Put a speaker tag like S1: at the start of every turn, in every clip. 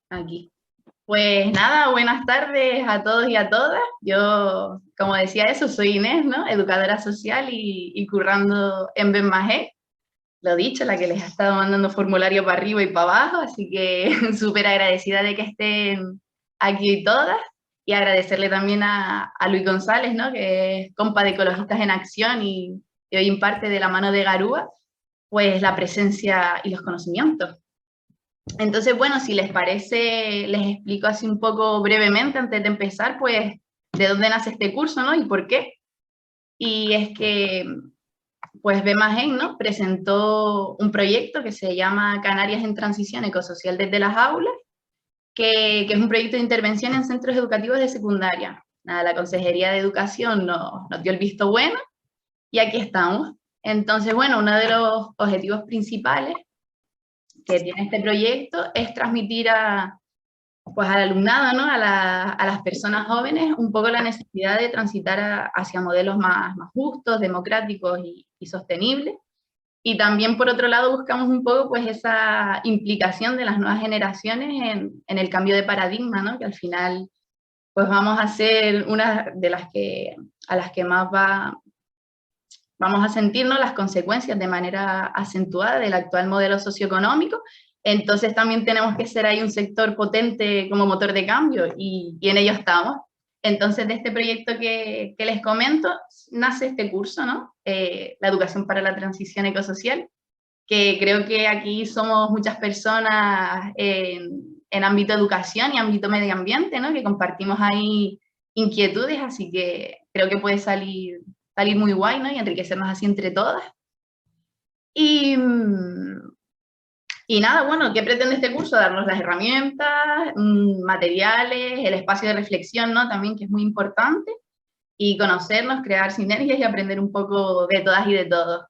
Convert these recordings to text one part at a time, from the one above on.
S1: Aquí. Pues nada, buenas tardes a todos y a todas. Yo, como decía eso, soy Inés, ¿no? Educadora social y currando en BEMAG. Lo dicho, la que les ha estado mandando formulario para arriba y para abajo, así que súper agradecida de que estén aquí todas y agradecerle también a Luis González, ¿no? Que es compa de Ecologistas en Acción y hoy imparte de la mano de Garúa, pues la presencia y los conocimientos. Entonces, bueno, si les parece, les explico así un poco brevemente antes de empezar, pues, de dónde nace este curso, ¿no? Y por qué. Y es que, pues, BEMAGEN, ¿no? Presentó un proyecto que se llama Canarias en Transición Ecosocial desde las Aulas, que es un proyecto de intervención en centros educativos de secundaria. Nada, la Consejería de Educación nos dio el visto bueno y aquí estamos. Entonces, bueno, uno de los objetivos principales que tiene este proyecto es transmitir pues al alumnado, ¿no? A las personas jóvenes, un poco la necesidad de transitar hacia modelos más justos, democráticos y sostenibles. Y también, por otro lado, buscamos un poco pues esa implicación de las nuevas generaciones en el cambio de paradigma, ¿no? Que al final pues vamos a ser una de las que, a las que más vamos a sentirnos las consecuencias de manera acentuada del actual modelo socioeconómico. Entonces también tenemos que ser ahí un sector potente como motor de cambio y en ello estamos. Entonces de este proyecto que les comento nace este curso, ¿no? La educación para la transición ecosocial, que creo que aquí somos muchas personas en ámbito educación y ámbito medio ambiente, ¿no? Que compartimos ahí inquietudes, así que creo que puede salir muy guay, ¿no? Y enriquecernos así entre todas. Y, y nada, bueno, ¿qué pretende este curso? Darnos las herramientas, materiales, el espacio de reflexión, ¿no? También, que es muy importante, y conocernos, crear sinergias y aprender un poco de todas y de todos.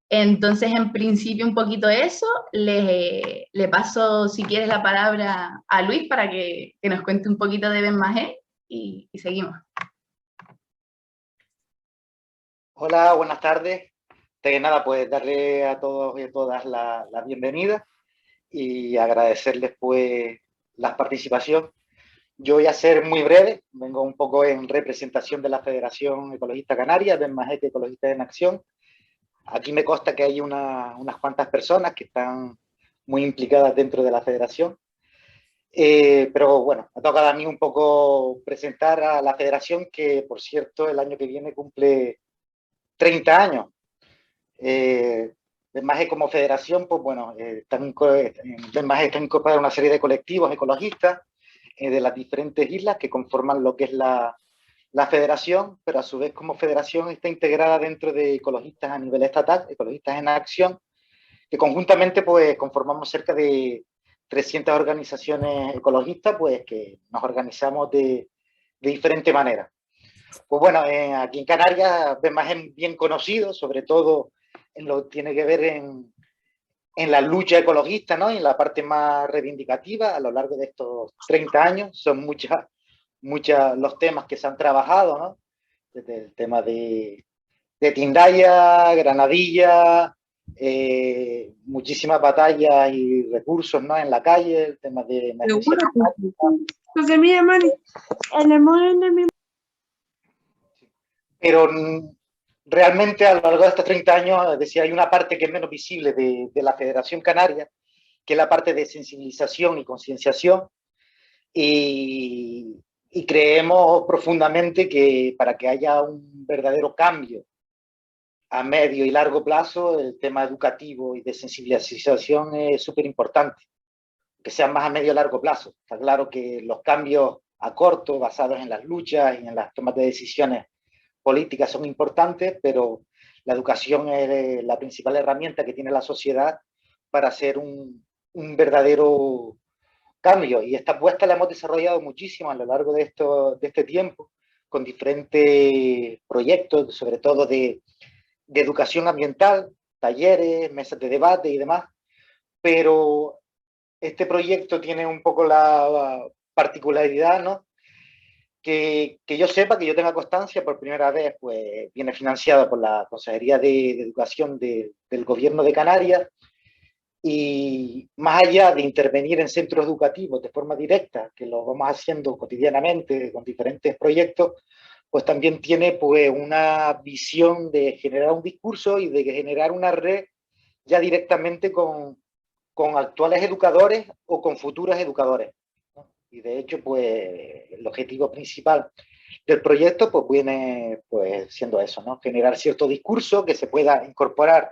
S1: Entonces, en principio, un poquito eso. Le paso, si quieres, la palabra a Luis para que nos cuente un poquito de BEMAG y seguimos.
S2: Hola, buenas tardes. De nada, pues darle a todos y a todas la bienvenida y agradecerles pues la participación. Yo voy a ser muy breve, vengo un poco en representación de la Federación Ecologista Canaria, de Majete Ecologistas en Acción. Aquí me consta que hay unas cuantas personas que están muy implicadas dentro de la federación. Pero bueno, me toca a mí un poco presentar a la federación que, por cierto, el año que viene cumple 30 años. Más como federación, pues bueno, más está incorporada una serie de colectivos ecologistas de las diferentes islas que conforman lo que es la federación, pero a su vez como federación está integrada dentro de ecologistas a nivel estatal, ecologistas en acción, que conjuntamente pues conformamos cerca de 300 organizaciones ecologistas, pues que nos organizamos de diferente manera. Pues bueno, aquí en Canarias más bien conocido, sobre todo en lo que tiene que ver en la lucha ecologista, ¿no? En la parte más reivindicativa a lo largo de estos 30 años. Son muchas los temas que se han trabajado, ¿no? Desde el tema de Tindaya, Granadilla, muchísimas batallas y recursos, ¿no? En la calle, el tema de emergencia climática.
S3: Porque mira, Mani, el amor en mi...
S2: Pero realmente a lo largo de estos 30 años, decía, hay una parte que es menos visible de la Federación Canaria, que es la parte de sensibilización y concienciación, y creemos profundamente que para que haya un verdadero cambio a medio y largo plazo, el tema educativo y de sensibilización es súper importante, que sea más a medio y largo plazo. Está claro que los cambios a corto, basados en las luchas y en las tomas de decisiones políticas son importantes, pero la educación es la principal herramienta que tiene la sociedad para hacer un verdadero cambio. Y esta apuesta la hemos desarrollado muchísimo a lo largo de este tiempo, con diferentes proyectos, sobre todo de educación ambiental, talleres, mesas de debate y demás. Pero este proyecto tiene un poco la particularidad, ¿no? Que yo sepa, que yo tenga constancia, por primera vez, pues viene financiado por la Consejería de Educación del Gobierno de Canarias, Y más allá de intervenir en centros educativos de forma directa, que lo vamos haciendo cotidianamente con diferentes proyectos, pues también tiene pues una visión de generar un discurso y de generar una red ya directamente con actuales educadores o con futuros educadores, ¿no? Y de hecho, pues el objetivo principal del proyecto pues viene pues siendo eso, ¿no? Generar cierto discurso que se pueda incorporar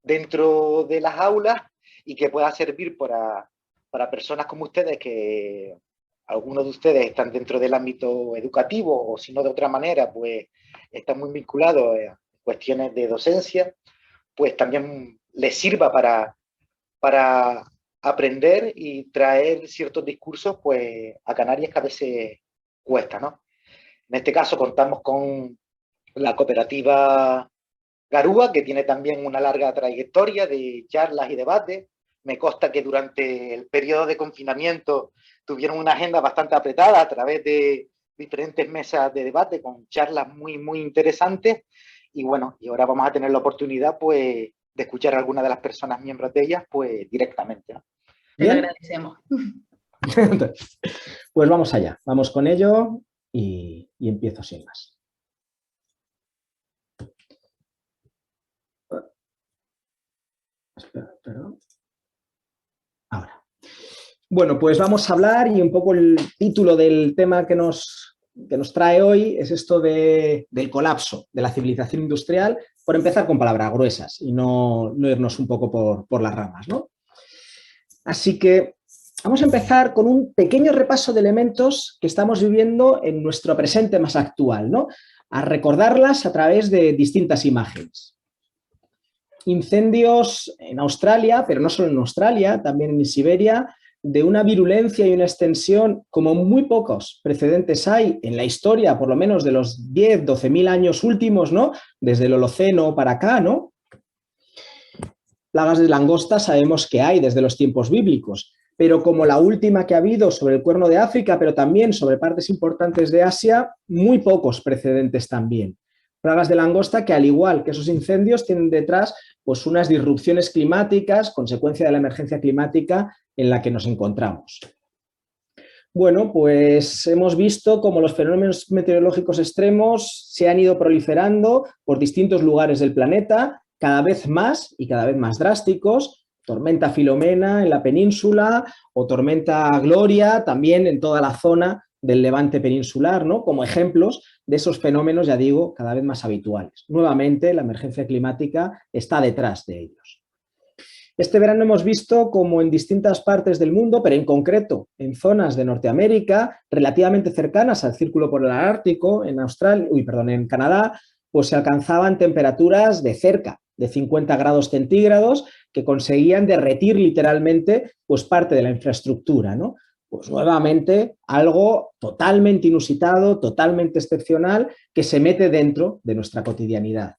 S2: dentro de las aulas y que pueda servir para personas como ustedes, que algunos de ustedes están dentro del ámbito educativo o si no de otra manera, pues están muy vinculados a cuestiones de docencia, pues también les sirva para aprender y traer ciertos discursos pues a Canarias que a veces cuesta, ¿no? En este caso contamos con la cooperativa Garúa, que tiene también una larga trayectoria de charlas y debates. Me consta que durante el periodo de confinamiento tuvieron una agenda bastante apretada a través de diferentes mesas de debate con charlas muy, muy interesantes. Y bueno, y ahora vamos a tener la oportunidad pues de escuchar a alguna de las personas miembros de ellas pues directamente, ¿no?
S1: Te lo
S4: Bien.
S1: agradecemos.
S4: Pues vamos allá, vamos con ello y empiezo sin más. Espera. Ahora. Bueno, pues vamos a hablar y un poco el título del tema que nos trae hoy es esto del colapso de la civilización industrial, por empezar con palabras gruesas y no irnos un poco por las ramas, ¿no? Así que vamos a empezar con un pequeño repaso de elementos que estamos viviendo en nuestro presente más actual, ¿no? A recordarlas a través de distintas imágenes. Incendios en Australia, pero no solo en Australia, también en Siberia, de una virulencia y una extensión como muy pocos precedentes hay en la historia, por lo menos de los 10, 12.000 años últimos, ¿no? Desde el Holoceno para acá, ¿no? Plagas de langosta sabemos que hay desde los tiempos bíblicos, pero como la última que ha habido sobre el Cuerno de África, pero también sobre partes importantes de Asia, muy pocos precedentes también. Plagas de langosta que, al igual que esos incendios, tienen detrás pues, unas disrupciones climáticas, consecuencia de la emergencia climática en la que nos encontramos. Bueno, pues hemos visto cómo los fenómenos meteorológicos extremos se han ido proliferando por distintos lugares del planeta, cada vez más y cada vez más drásticos. Tormenta Filomena en la península o tormenta Gloria también en toda la zona del levante peninsular, ¿no? Como ejemplos de esos fenómenos, ya digo, cada vez más habituales. Nuevamente, la emergencia climática está detrás de ellos. Este verano hemos visto como en distintas partes del mundo, pero en concreto en zonas de Norteamérica, relativamente cercanas al círculo polar ártico, en Canadá, pues se alcanzaban temperaturas de cerca de 50 grados centígrados que conseguían derretir literalmente pues parte de la infraestructura, ¿no? Pues nuevamente algo totalmente inusitado, totalmente excepcional, que se mete dentro de nuestra cotidianidad.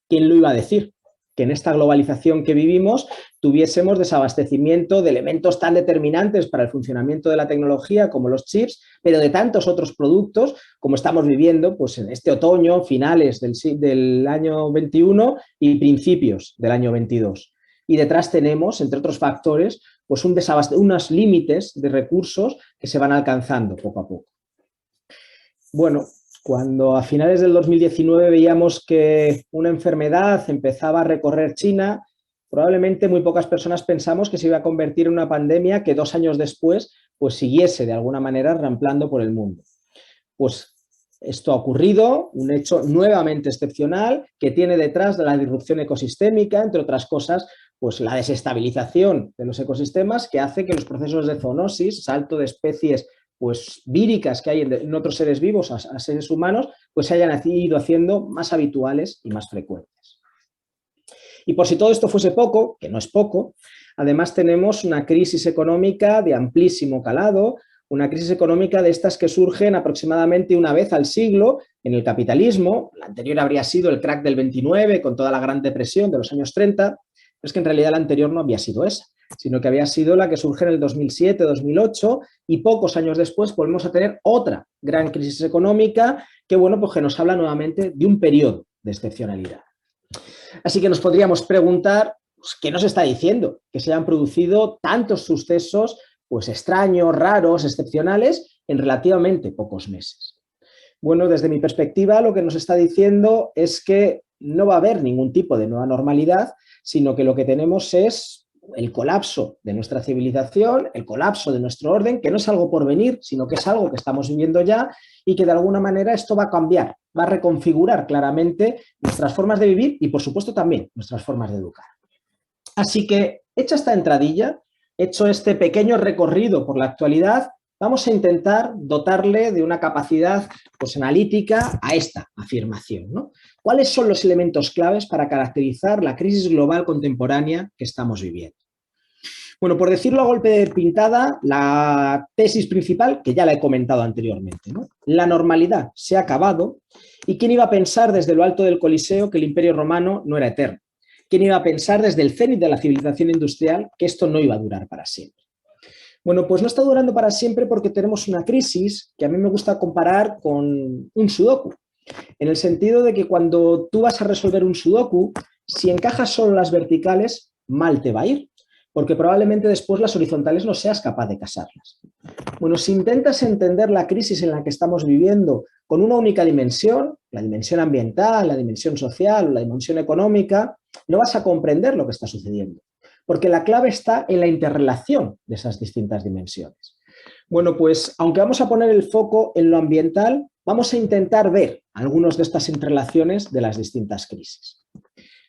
S4: ¿Quién lo iba a decir? Que en esta globalización que vivimos tuviésemos desabastecimiento de elementos tan determinantes para el funcionamiento de la tecnología como los chips, pero de tantos otros productos como estamos viviendo pues en este otoño, finales del año 21 y principios del año 22. Y detrás tenemos, entre otros factores, pues unos límites de recursos que se van alcanzando poco a poco. Bueno, cuando a finales del 2019 veíamos que una enfermedad empezaba a recorrer China, probablemente muy pocas personas pensamos que se iba a convertir en una pandemia que 2 años después pues siguiese de alguna manera ramplando por el mundo. Pues esto ha ocurrido, un hecho nuevamente excepcional que tiene detrás de la disrupción ecosistémica, entre otras cosas, pues la desestabilización de los ecosistemas que hace que los procesos de zoonosis, salto de especies pues víricas que hay en otros seres vivos a seres humanos, pues se hayan ido haciendo más habituales y más frecuentes. Y por si todo esto fuese poco, que no es poco, además tenemos una crisis económica de amplísimo calado, una crisis económica de estas que surgen aproximadamente una vez al siglo en el capitalismo. La anterior habría sido el crack del 29 con toda la Gran Depresión de los años 30, pero es que en realidad la anterior no había sido esa, sino que había sido la que surge en el 2007-2008 y pocos años después volvemos a tener otra gran crisis económica que, bueno, pues que nos habla nuevamente de un periodo de excepcionalidad. Así que nos podríamos preguntar pues, ¿qué nos está diciendo? Que se hayan producido tantos sucesos pues, extraños, raros, excepcionales en relativamente pocos meses. Bueno, desde mi perspectiva lo que nos está diciendo es que no va a haber ningún tipo de nueva normalidad, sino que lo que tenemos es el colapso de nuestra civilización, el colapso de nuestro orden, que no es algo por venir, sino que es algo que estamos viviendo ya y que de alguna manera esto va a cambiar, va a reconfigurar claramente nuestras formas de vivir y, por supuesto, también nuestras formas de educar. Así que, hecha esta entradilla, hecho este pequeño recorrido por la actualidad, vamos a intentar dotarle de una capacidad pues, analítica a esta afirmación, ¿no? ¿Cuáles son los elementos claves para caracterizar la crisis global contemporánea que estamos viviendo? Bueno, por decirlo a golpe de pintada, la tesis principal, que ya la he comentado anteriormente, ¿no? La normalidad se ha acabado y ¿quién iba a pensar desde lo alto del Coliseo que el Imperio Romano no era eterno? ¿Quién iba a pensar desde el cenit de la civilización industrial que esto no iba a durar para siempre? Bueno, pues no está durando para siempre porque tenemos una crisis que a mí me gusta comparar con un sudoku, en el sentido de que cuando tú vas a resolver un sudoku, si encajas solo las verticales, mal te va a ir, porque probablemente después las horizontales no seas capaz de casarlas. Bueno, si intentas entender la crisis en la que estamos viviendo con una única dimensión, la dimensión ambiental, la dimensión social, la dimensión económica, no vas a comprender lo que está sucediendo, porque la clave está en la interrelación de esas distintas dimensiones. Bueno, pues aunque vamos a poner el foco en lo ambiental, vamos a intentar ver algunas de estas interrelaciones de las distintas crisis.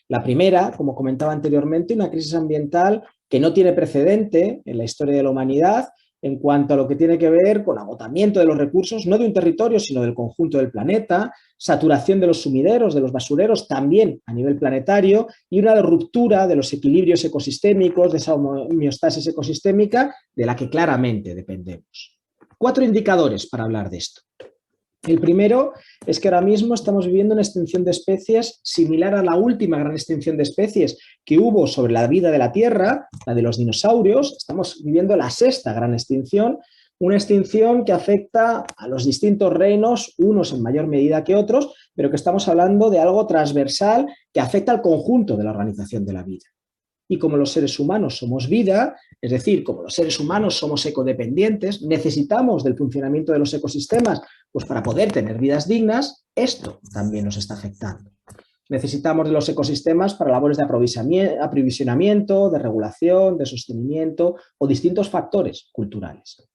S4: La primera, como comentaba anteriormente, una crisis ambiental que no tiene precedente en la historia de la humanidad en cuanto a lo que tiene que ver con agotamiento de los recursos, no de un territorio, sino del conjunto del planeta, saturación de los sumideros, de los basureros, también a nivel planetario, y una ruptura de los equilibrios ecosistémicos, de esa homeostasis ecosistémica de la que claramente dependemos. 4 indicadores para hablar de esto. El primero es que ahora mismo estamos viviendo una extinción de especies similar a la última gran extinción de especies que hubo sobre la vida de la Tierra, la de los dinosaurios. Estamos viviendo la 6ª gran extinción, una extinción que afecta a los distintos reinos, unos en mayor medida que otros, pero que estamos hablando de algo transversal que afecta al conjunto de la organización de la vida. Y como los seres humanos somos vida, es decir, como los seres humanos somos ecodependientes, necesitamos del funcionamiento de los ecosistemas pues para poder tener vidas dignas, esto también nos está afectando. Necesitamos de los ecosistemas para labores de aprovisionamiento, de regulación, de sostenimiento o distintos factores culturales.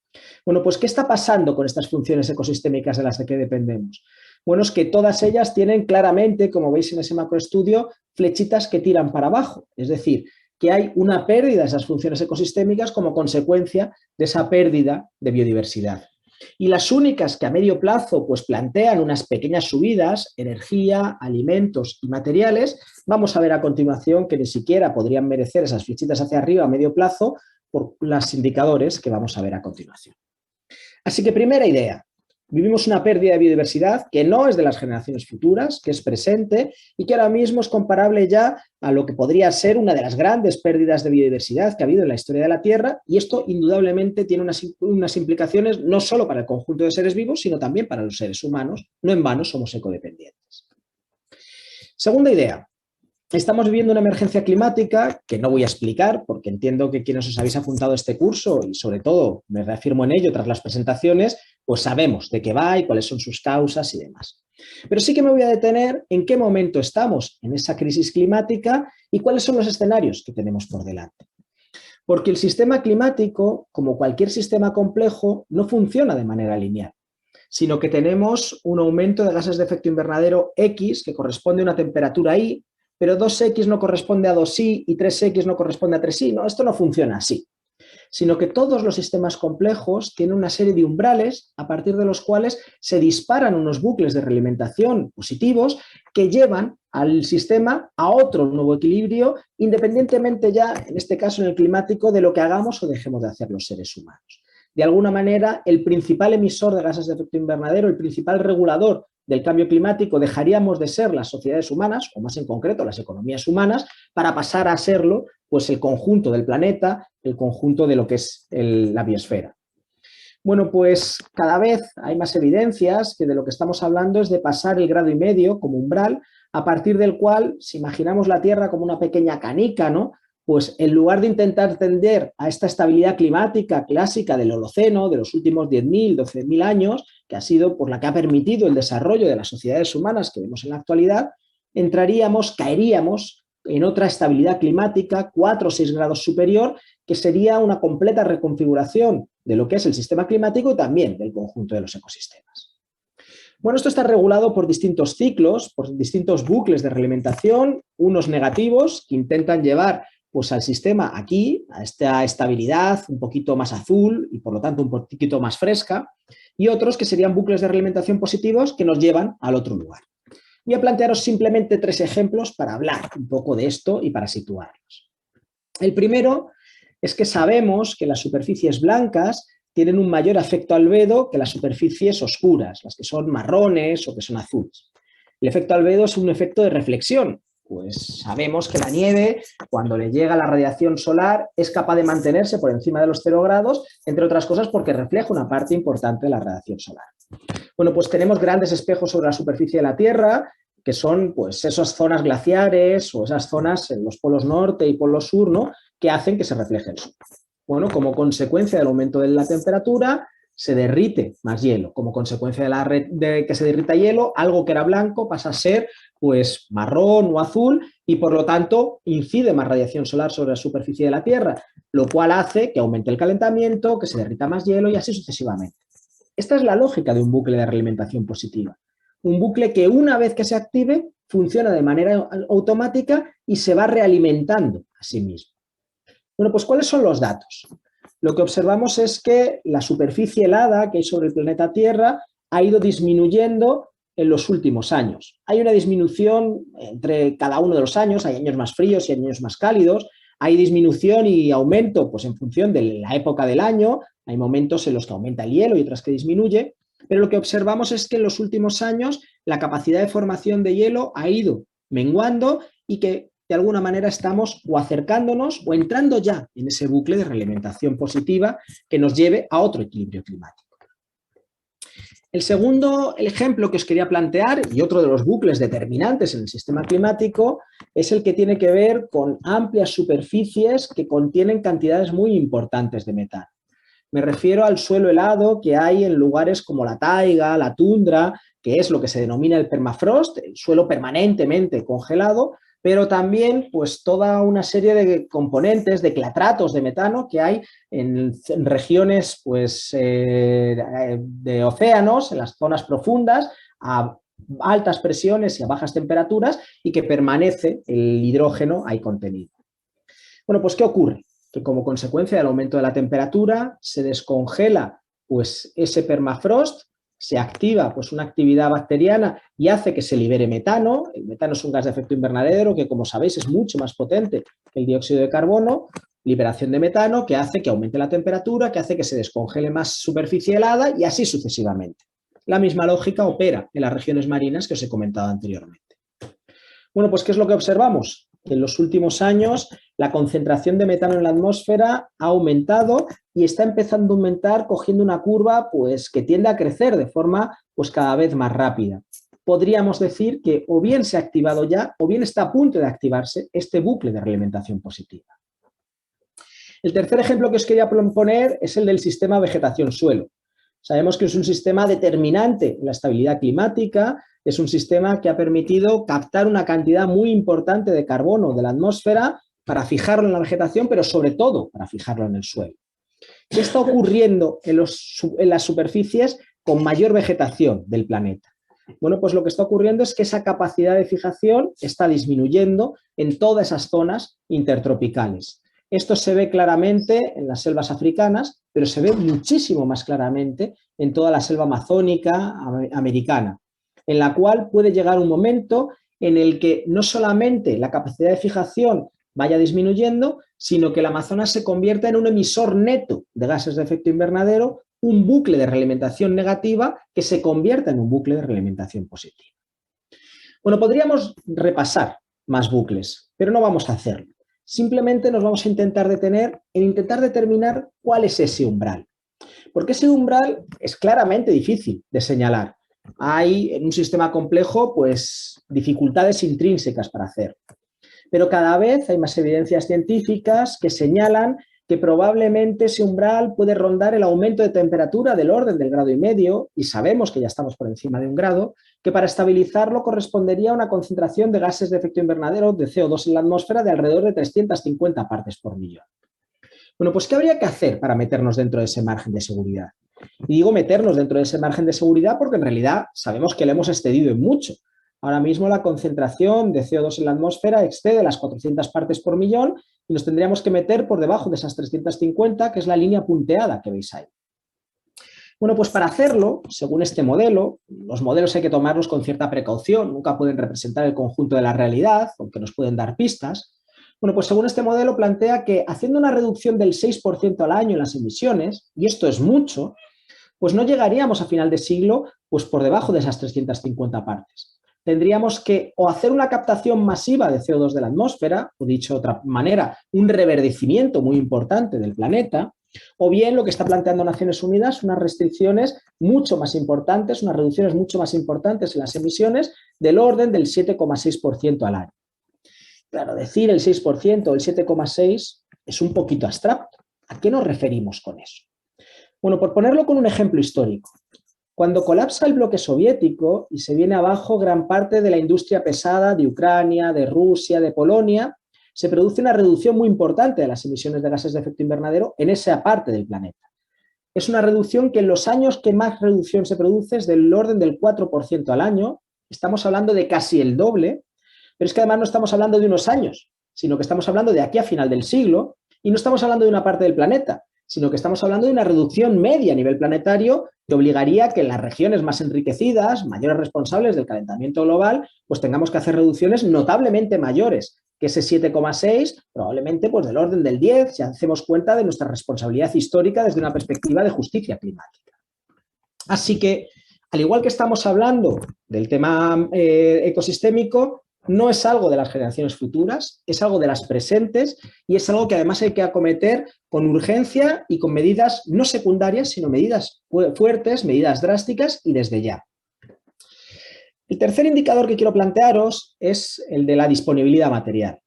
S4: Bueno, pues ¿qué está pasando con estas funciones ecosistémicas de las que dependemos? Bueno, es que todas ellas tienen claramente, como veis en ese macroestudio, flechitas que tiran para abajo, es decir, que hay una pérdida de esas funciones ecosistémicas como consecuencia de esa pérdida de biodiversidad. Y las únicas que a medio plazo pues, plantean unas pequeñas subidas, energía, alimentos y materiales, vamos a ver a continuación que ni siquiera podrían merecer esas flechitas hacia arriba a medio plazo por los indicadores que vamos a ver a continuación. Así que primera idea, vivimos una pérdida de biodiversidad que no es de las generaciones futuras, que es presente y que ahora mismo es comparable ya a lo que podría ser una de las grandes pérdidas de biodiversidad que ha habido en la historia de la Tierra, y esto indudablemente tiene unas implicaciones no solo para el conjunto de seres vivos, sino también para los seres humanos. No en vano somos ecodependientes. Segunda idea. Estamos viviendo una emergencia climática que no voy a explicar porque entiendo que quienes os habéis apuntado a este curso y sobre todo me reafirmo en ello tras las presentaciones, pues sabemos de qué va y cuáles son sus causas y demás. Pero sí que me voy a detener en qué momento estamos en esa crisis climática y cuáles son los escenarios que tenemos por delante. Porque el sistema climático, como cualquier sistema complejo, no funciona de manera lineal, sino que tenemos un aumento de gases de efecto invernadero X que corresponde a una temperatura Y, pero 2X no corresponde a 2Y y 3X no corresponde a 3Y. No, esto no funciona así, sino que todos los sistemas complejos tienen una serie de umbrales a partir de los cuales se disparan unos bucles de realimentación positivos que llevan al sistema a otro nuevo equilibrio, independientemente ya, en este caso en el climático, de lo que hagamos o dejemos de hacer los seres humanos. De alguna manera, el principal emisor de gases de efecto invernadero, el principal regulador del cambio climático, dejaríamos de ser las sociedades humanas, o más en concreto las economías humanas, para pasar a serlo pues, el conjunto del planeta, el conjunto de lo que es la biosfera. Bueno, pues cada vez hay más evidencias que de lo que estamos hablando es de pasar el 1,5 grados como umbral, a partir del cual, si imaginamos la Tierra como una pequeña canica, ¿no?, pues en lugar de intentar tender a esta estabilidad climática clásica del Holoceno, de los últimos 10.000, 12.000 años, que ha sido por la que ha permitido el desarrollo de las sociedades humanas que vemos en la actualidad, caeríamos en otra estabilidad climática 4 o 6 grados superior, que sería una completa reconfiguración de lo que es el sistema climático y también del conjunto de los ecosistemas. Bueno, esto está regulado por distintos ciclos, por distintos bucles de realimentación, unos negativos que intentan llevar pues, al sistema aquí, a esta estabilidad un poquito más azul y por lo tanto un poquito más fresca, y otros que serían bucles de realimentación positivos que nos llevan al otro lugar. Voy a plantearos simplemente 3 ejemplos para hablar un poco de esto y para situarlos. El primero es que sabemos que las superficies blancas tienen un mayor efecto albedo que las superficies oscuras, las que son marrones o que son azules. El efecto albedo es un efecto de reflexión, pues sabemos que la nieve, cuando le llega la radiación solar, es capaz de mantenerse por encima de los 0 grados, entre otras cosas porque refleja una parte importante de la radiación solar. Bueno, pues tenemos grandes espejos sobre la superficie de la Tierra, que son pues esas zonas glaciares o esas zonas en los polos norte y polo sur, ¿no?, que hacen que se refleje el sol. Bueno, como consecuencia del aumento de la temperatura, se derrite más hielo. Como consecuencia de que se derrita hielo, algo que era blanco pasa a ser pues marrón o azul y por lo tanto incide más radiación solar sobre la superficie de la Tierra, lo cual hace que aumente el calentamiento, que se derrita más hielo y así sucesivamente. Esta es la lógica de un bucle de realimentación positiva. Un bucle que una vez que se active funciona de manera automática y se va realimentando a sí mismo. Bueno, pues ¿cuáles son los datos? Lo que observamos es que la superficie helada que hay sobre el planeta Tierra ha ido disminuyendo en los últimos años. Hay una disminución entre cada uno de los años, hay años más fríos y años más cálidos, hay disminución y aumento pues en función de la época del año, hay momentos en los que aumenta el hielo y otras que disminuye, pero lo que observamos es que en los últimos años la capacidad de formación de hielo ha ido menguando y que de alguna manera estamos o acercándonos o entrando ya en ese bucle de realimentación positiva que nos lleve a otro equilibrio climático. El segundo ejemplo que os quería plantear, y otro de los bucles determinantes en el sistema climático, es el que tiene que ver con amplias superficies que contienen cantidades muy importantes de metano. Me refiero al suelo helado que hay en lugares como la taiga, la tundra, que es lo que se denomina el permafrost, el suelo permanentemente congelado, pero también pues toda una serie de componentes, de clatratos de metano que hay en regiones pues, de océanos, en las zonas profundas, a altas presiones y a bajas temperaturas y que permanece el hidrógeno ahí contenido. Bueno, pues ¿qué ocurre? Que como consecuencia del aumento de la temperatura se descongela pues, ese permafrost, se activa pues, una actividad bacteriana y hace que se libere metano. El metano es un gas de efecto invernadero que, como sabéis, es mucho más potente que el dióxido de carbono. Liberación de metano que hace que aumente la temperatura, que hace que se descongele más superficie helada y así sucesivamente. La misma lógica opera en las regiones marinas que os he comentado anteriormente. Bueno, pues ¿qué es lo que observamos? Que en los últimos años la concentración de metano en la atmósfera ha aumentado y está empezando a aumentar cogiendo una curva pues, que tiende a crecer de forma pues, cada vez más rápida. Podríamos decir que o bien se ha activado ya o bien está a punto de activarse este bucle de realimentación positiva. El tercer ejemplo que os quería proponer es el del sistema vegetación-suelo. Sabemos que es un sistema determinante en la estabilidad climática, es un sistema que ha permitido captar una cantidad muy importante de carbono de la atmósfera para fijarlo en la vegetación, pero sobre todo para fijarlo en el suelo. ¿Qué está ocurriendo en las superficies con mayor vegetación del planeta? Bueno, pues lo que está ocurriendo es que esa capacidad de fijación está disminuyendo en todas esas zonas intertropicales. Esto se ve claramente en las selvas africanas, pero se ve muchísimo más claramente en toda la selva amazónica americana, en la cual puede llegar un momento en el que no solamente la capacidad de fijación vaya disminuyendo, sino que el Amazonas se convierta en un emisor neto de gases de efecto invernadero, un bucle de realimentación negativa que se convierta en un bucle de realimentación positiva. Bueno, podríamos repasar más bucles, pero no vamos a hacerlo. Simplemente nos vamos a intentar detener en intentar determinar cuál es ese umbral. Porque ese umbral es claramente difícil de señalar. Hay en un sistema complejo pues, dificultades intrínsecas para hacerlo. Pero cada vez hay más evidencias científicas que señalan que probablemente ese umbral puede rondar el aumento de temperatura del orden del 1,5 grados, y sabemos que ya estamos por encima de 1 grado, que para estabilizarlo correspondería a una concentración de gases de efecto invernadero de CO2 en la atmósfera de alrededor de 350 partes por millón. Bueno, pues ¿qué habría que hacer para meternos dentro de ese margen de seguridad? Y digo meternos dentro de ese margen de seguridad porque en realidad sabemos que lo hemos excedido en mucho. Ahora mismo la concentración de CO2 en la atmósfera excede las 400 partes por millón y nos tendríamos que meter por debajo de esas 350, que es la línea punteada que veis ahí. Bueno, pues para hacerlo, según este modelo, los modelos hay que tomarlos con cierta precaución, nunca pueden representar el conjunto de la realidad, aunque nos pueden dar pistas. Bueno, pues según este modelo plantea que haciendo una reducción del 6% al año en las emisiones, y esto es mucho, pues no llegaríamos a final de siglo pues por debajo de esas 350 partes. Tendríamos que o hacer una captación masiva de CO2 de la atmósfera, o dicho de otra manera, un reverdecimiento muy importante del planeta, o bien lo que está planteando Naciones Unidas, unas restricciones mucho más importantes, unas reducciones mucho más importantes en las emisiones del orden del 7,6% al año. Claro, decir el 6% o el 7,6% es un poquito abstracto. ¿A qué nos referimos con eso? Bueno, por ponerlo con un ejemplo histórico. Cuando colapsa el bloque soviético y se viene abajo gran parte de la industria pesada de Ucrania, de Rusia, de Polonia, se produce una reducción muy importante de las emisiones de gases de efecto invernadero en esa parte del planeta. Es una reducción que en los años que más reducción se produce es del orden del 4% al año. Estamos hablando de casi el doble, pero es que además no estamos hablando de unos años, sino que estamos hablando de aquí a final del siglo y no estamos hablando de una parte del planeta, sino que estamos hablando de una reducción media a nivel planetario que obligaría a que en las regiones más enriquecidas, mayores responsables del calentamiento global, pues tengamos que hacer reducciones notablemente mayores que ese 7,6, probablemente pues del orden del 10, si hacemos cuenta de nuestra responsabilidad histórica desde una perspectiva de justicia climática. Así que, al igual que estamos hablando del tema ecosistémico, no es algo de las generaciones futuras, es algo de las presentes y es algo que además hay que acometer con urgencia y con medidas no secundarias, sino medidas fuertes, medidas drásticas y desde ya. El tercer indicador que quiero plantearos es el de la disponibilidad material.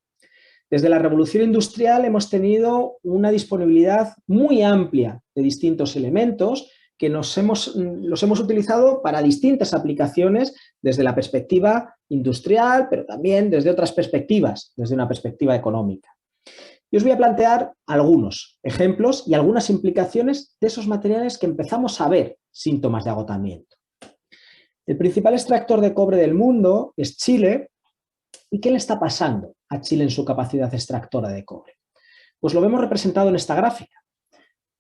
S4: Desde la revolución industrial hemos tenido una disponibilidad muy amplia de distintos elementos que los hemos utilizado para distintas aplicaciones desde la perspectiva industrial, pero también desde otras perspectivas, desde una perspectiva económica. Y os voy a plantear algunos ejemplos y algunas implicaciones de esos materiales que empezamos a ver síntomas de agotamiento. El principal extractor de cobre del mundo es Chile. ¿Y qué le está pasando a Chile en su capacidad extractora de cobre? Pues lo vemos representado en esta gráfica.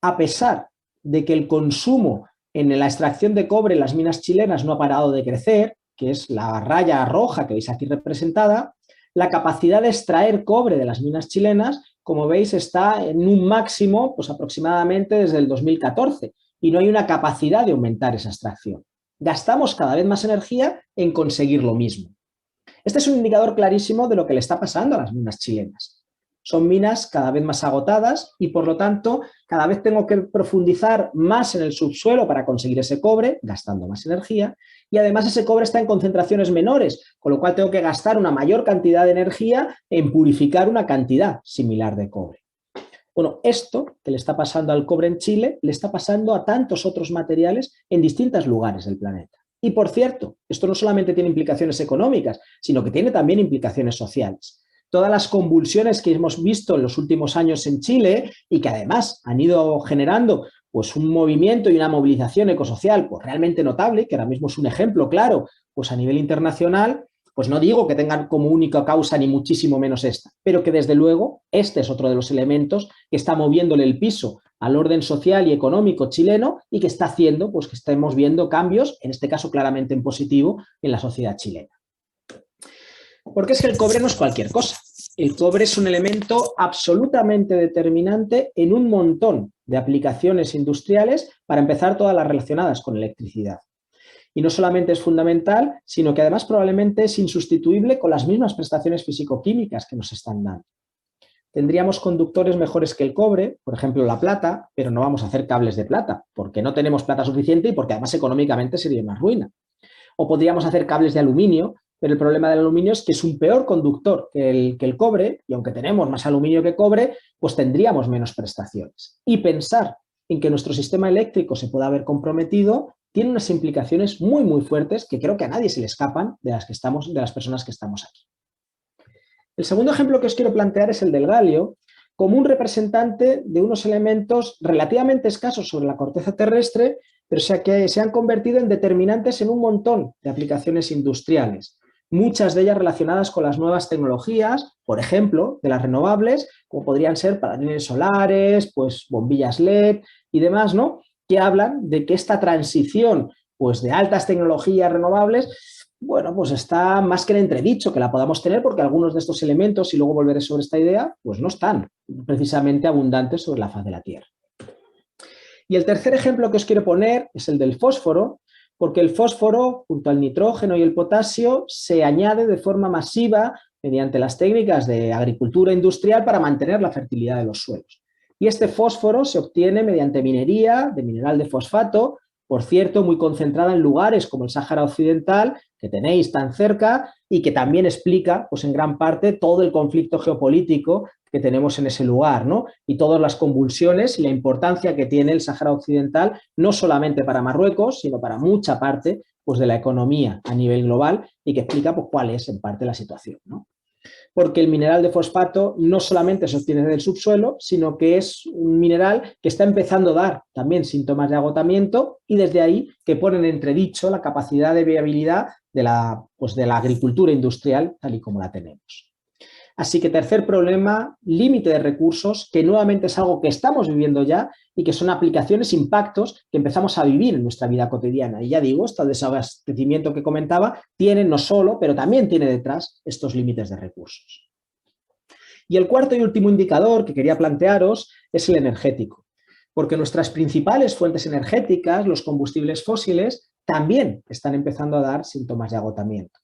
S4: A pesar de que el consumo en la extracción de cobre en las minas chilenas no ha parado de crecer, que es la raya roja que veis aquí representada, la capacidad de extraer cobre de las minas chilenas, como veis, está en un máximo pues aproximadamente desde el 2014 y no hay una capacidad de aumentar esa extracción. Gastamos cada vez más energía en conseguir lo mismo. Este es un indicador clarísimo de lo que le está pasando a las minas chilenas. Son minas cada vez más agotadas y, por lo tanto, cada vez tengo que profundizar más en el subsuelo para conseguir ese cobre, gastando más energía, y además ese cobre está en concentraciones menores, con lo cual tengo que gastar una mayor cantidad de energía en purificar una cantidad similar de cobre. Bueno, esto que le está pasando al cobre en Chile, le está pasando a tantos otros materiales en distintos lugares del planeta. Y, por cierto, esto no solamente tiene implicaciones económicas, sino que tiene también implicaciones sociales. Todas las convulsiones que hemos visto en los últimos años en Chile y que además han ido generando pues, un movimiento y una movilización ecosocial pues, realmente notable, que ahora mismo es un ejemplo claro pues, a nivel internacional, pues no digo que tengan como única causa ni muchísimo menos esta, pero que desde luego este es otro de los elementos que está moviéndole el piso al orden social y económico chileno y que está haciendo pues, que estemos viendo cambios, en este caso claramente en positivo, en la sociedad chilena. Porque es que el cobre no es cualquier cosa. El cobre es un elemento absolutamente determinante en un montón de aplicaciones industriales, para empezar todas las relacionadas con electricidad. Y no solamente es fundamental, sino que además probablemente es insustituible con las mismas prestaciones físico-químicas que nos están dando. Tendríamos conductores mejores que el cobre, por ejemplo la plata, pero no vamos a hacer cables de plata, porque no tenemos plata suficiente y porque además económicamente sería una ruina. O podríamos hacer cables de aluminio, pero el problema del aluminio es que es un peor conductor que el cobre, y aunque tenemos más aluminio que cobre, pues tendríamos menos prestaciones. Y pensar en que nuestro sistema eléctrico se pueda haber comprometido tiene unas implicaciones muy, muy fuertes que creo que a nadie se le escapan de las personas que estamos aquí. El segundo ejemplo que os quiero plantear es el del galio, como un representante de unos elementos relativamente escasos sobre la corteza terrestre, pero que se han convertido en determinantes en un montón de aplicaciones industriales, muchas de ellas relacionadas con las nuevas tecnologías, por ejemplo, de las renovables, como podrían ser paneles solares, pues bombillas LED y demás, ¿no?, que hablan de que esta transición, pues, de altas tecnologías renovables, bueno, pues está más que en entredicho que la podamos tener, porque algunos de estos elementos, y luego volveré sobre esta idea, pues no están precisamente abundantes sobre la faz de la Tierra. Y el tercer ejemplo que os quiero poner es el del fósforo, porque el fósforo, junto al nitrógeno y el potasio, se añade de forma masiva mediante las técnicas de agricultura industrial para mantener la fertilidad de los suelos. Y este fósforo se obtiene mediante minería de mineral de fosfato, por cierto, muy concentrada en lugares como el Sáhara Occidental, que tenéis tan cerca, y que también explica, pues en gran parte, todo el conflicto geopolítico que tenemos en ese lugar, ¿no? Y todas las convulsiones y la importancia que tiene el Sáhara Occidental, no solamente para Marruecos, sino para mucha parte, pues, de la economía a nivel global, y que explica, pues, cuál es en parte la situación, ¿no? Porque el mineral de fosfato no solamente se obtiene del subsuelo, sino que es un mineral que está empezando a dar también síntomas de agotamiento, y desde ahí que ponen en entredicho la capacidad de viabilidad de la agricultura industrial tal y como la tenemos. Así que tercer problema, límite de recursos, que nuevamente es algo que estamos viviendo ya y que son aplicaciones, impactos que empezamos a vivir en nuestra vida cotidiana. Y ya digo, esto del desabastecimiento que comentaba tiene no solo, pero también tiene detrás estos límites de recursos. Y el cuarto y último indicador que quería plantearos es el energético, porque nuestras principales fuentes energéticas, los combustibles fósiles, también están empezando a dar síntomas de agotamiento.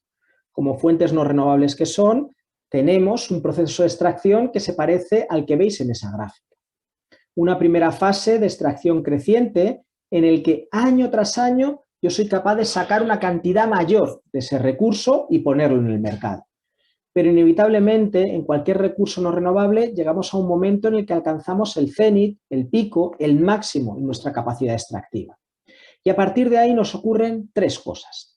S4: Como fuentes no renovables que son, tenemos un proceso de extracción que se parece al que veis en esa gráfica. Una primera fase de extracción creciente en el que año tras año yo soy capaz de sacar una cantidad mayor de ese recurso y ponerlo en el mercado. Pero inevitablemente en cualquier recurso no renovable llegamos a un momento en el que alcanzamos el cenit, el pico, el máximo en nuestra capacidad extractiva. Y a partir de ahí nos ocurren tres cosas.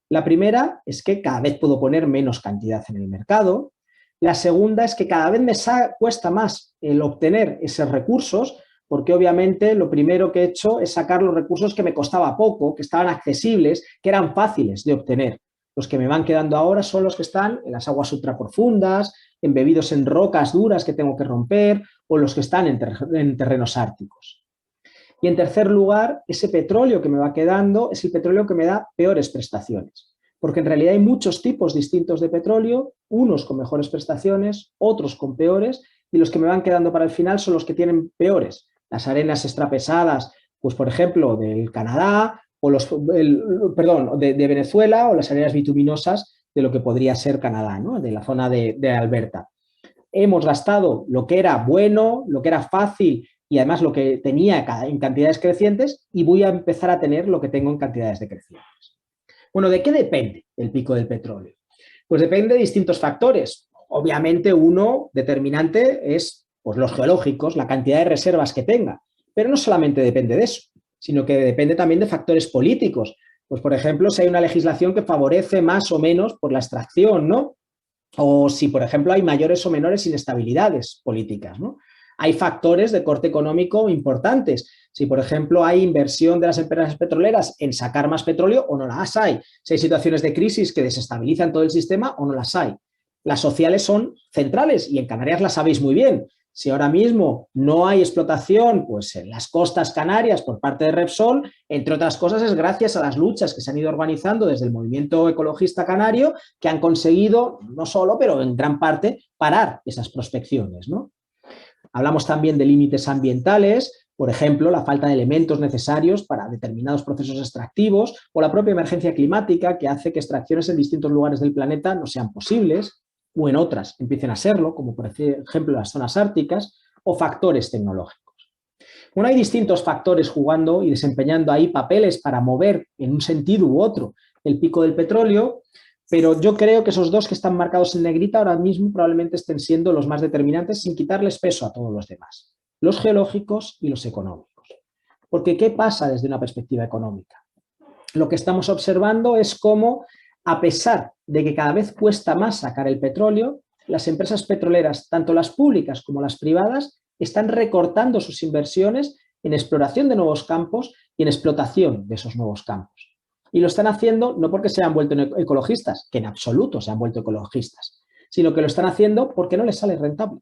S4: La primera es que cada vez puedo poner menos cantidad en el mercado. La segunda es que cada vez me cuesta más el obtener esos recursos, porque obviamente lo primero que he hecho es sacar los recursos que me costaba poco, que estaban accesibles, que eran fáciles de obtener. Los que me van quedando ahora son los que están en las aguas ultraprofundas, embebidos en rocas duras que tengo que romper, o los que están en terrenos árticos. Y en tercer lugar, ese petróleo que me va quedando es el petróleo que me da peores prestaciones, porque en realidad hay muchos tipos distintos de petróleo, unos con mejores prestaciones, otros con peores, y los que me van quedando para el final son los que tienen peores. Las arenas extrapesadas, pues por ejemplo, del Canadá, o de Venezuela, o las arenas bituminosas de lo que podría ser Canadá, ¿no?, de la zona de Alberta. Hemos gastado lo que era bueno, lo que era fácil, y además lo que tenía en cantidades crecientes, y voy a empezar a tener lo que tengo en cantidades decrecientes. Bueno, ¿de qué depende el pico del petróleo? Pues depende de distintos factores. Obviamente uno determinante es, pues, los geológicos, la cantidad de reservas que tenga, pero no solamente depende de eso, sino que depende también de factores políticos. Pues por ejemplo, si hay una legislación que favorece más o menos por la extracción, ¿no? O si, por ejemplo, hay mayores o menores inestabilidades políticas, ¿no? Hay factores de corte económico importantes. Si, por ejemplo, hay inversión de las empresas petroleras en sacar más petróleo o no las hay. Si hay situaciones de crisis que desestabilizan todo el sistema o no las hay. Las sociales son centrales y en Canarias las sabéis muy bien. Si ahora mismo no hay explotación, pues, en las costas canarias por parte de Repsol, entre otras cosas es gracias a las luchas que se han ido organizando desde el movimiento ecologista canario, que han conseguido, no solo, pero en gran parte, parar esas prospecciones, ¿no? Hablamos también de límites ambientales, por ejemplo, la falta de elementos necesarios para determinados procesos extractivos, o la propia emergencia climática, que hace que extracciones en distintos lugares del planeta no sean posibles, o en otras empiecen a serlo, como por ejemplo las zonas árticas, o factores tecnológicos. Bueno, hay distintos factores jugando y desempeñando ahí papeles para mover en un sentido u otro el pico del petróleo, pero yo creo que esos dos que están marcados en negrita ahora mismo probablemente estén siendo los más determinantes sin quitarles peso a todos los demás, los geológicos y los económicos. Porque ¿qué pasa desde una perspectiva económica? Lo que estamos observando es cómo, a pesar de que cada vez cuesta más sacar el petróleo, las empresas petroleras, tanto las públicas como las privadas, están recortando sus inversiones en exploración de nuevos campos y en explotación de esos nuevos campos. Y lo están haciendo no porque se han vuelto ecologistas, que en absoluto se han vuelto ecologistas, sino que lo están haciendo porque no les sale rentable,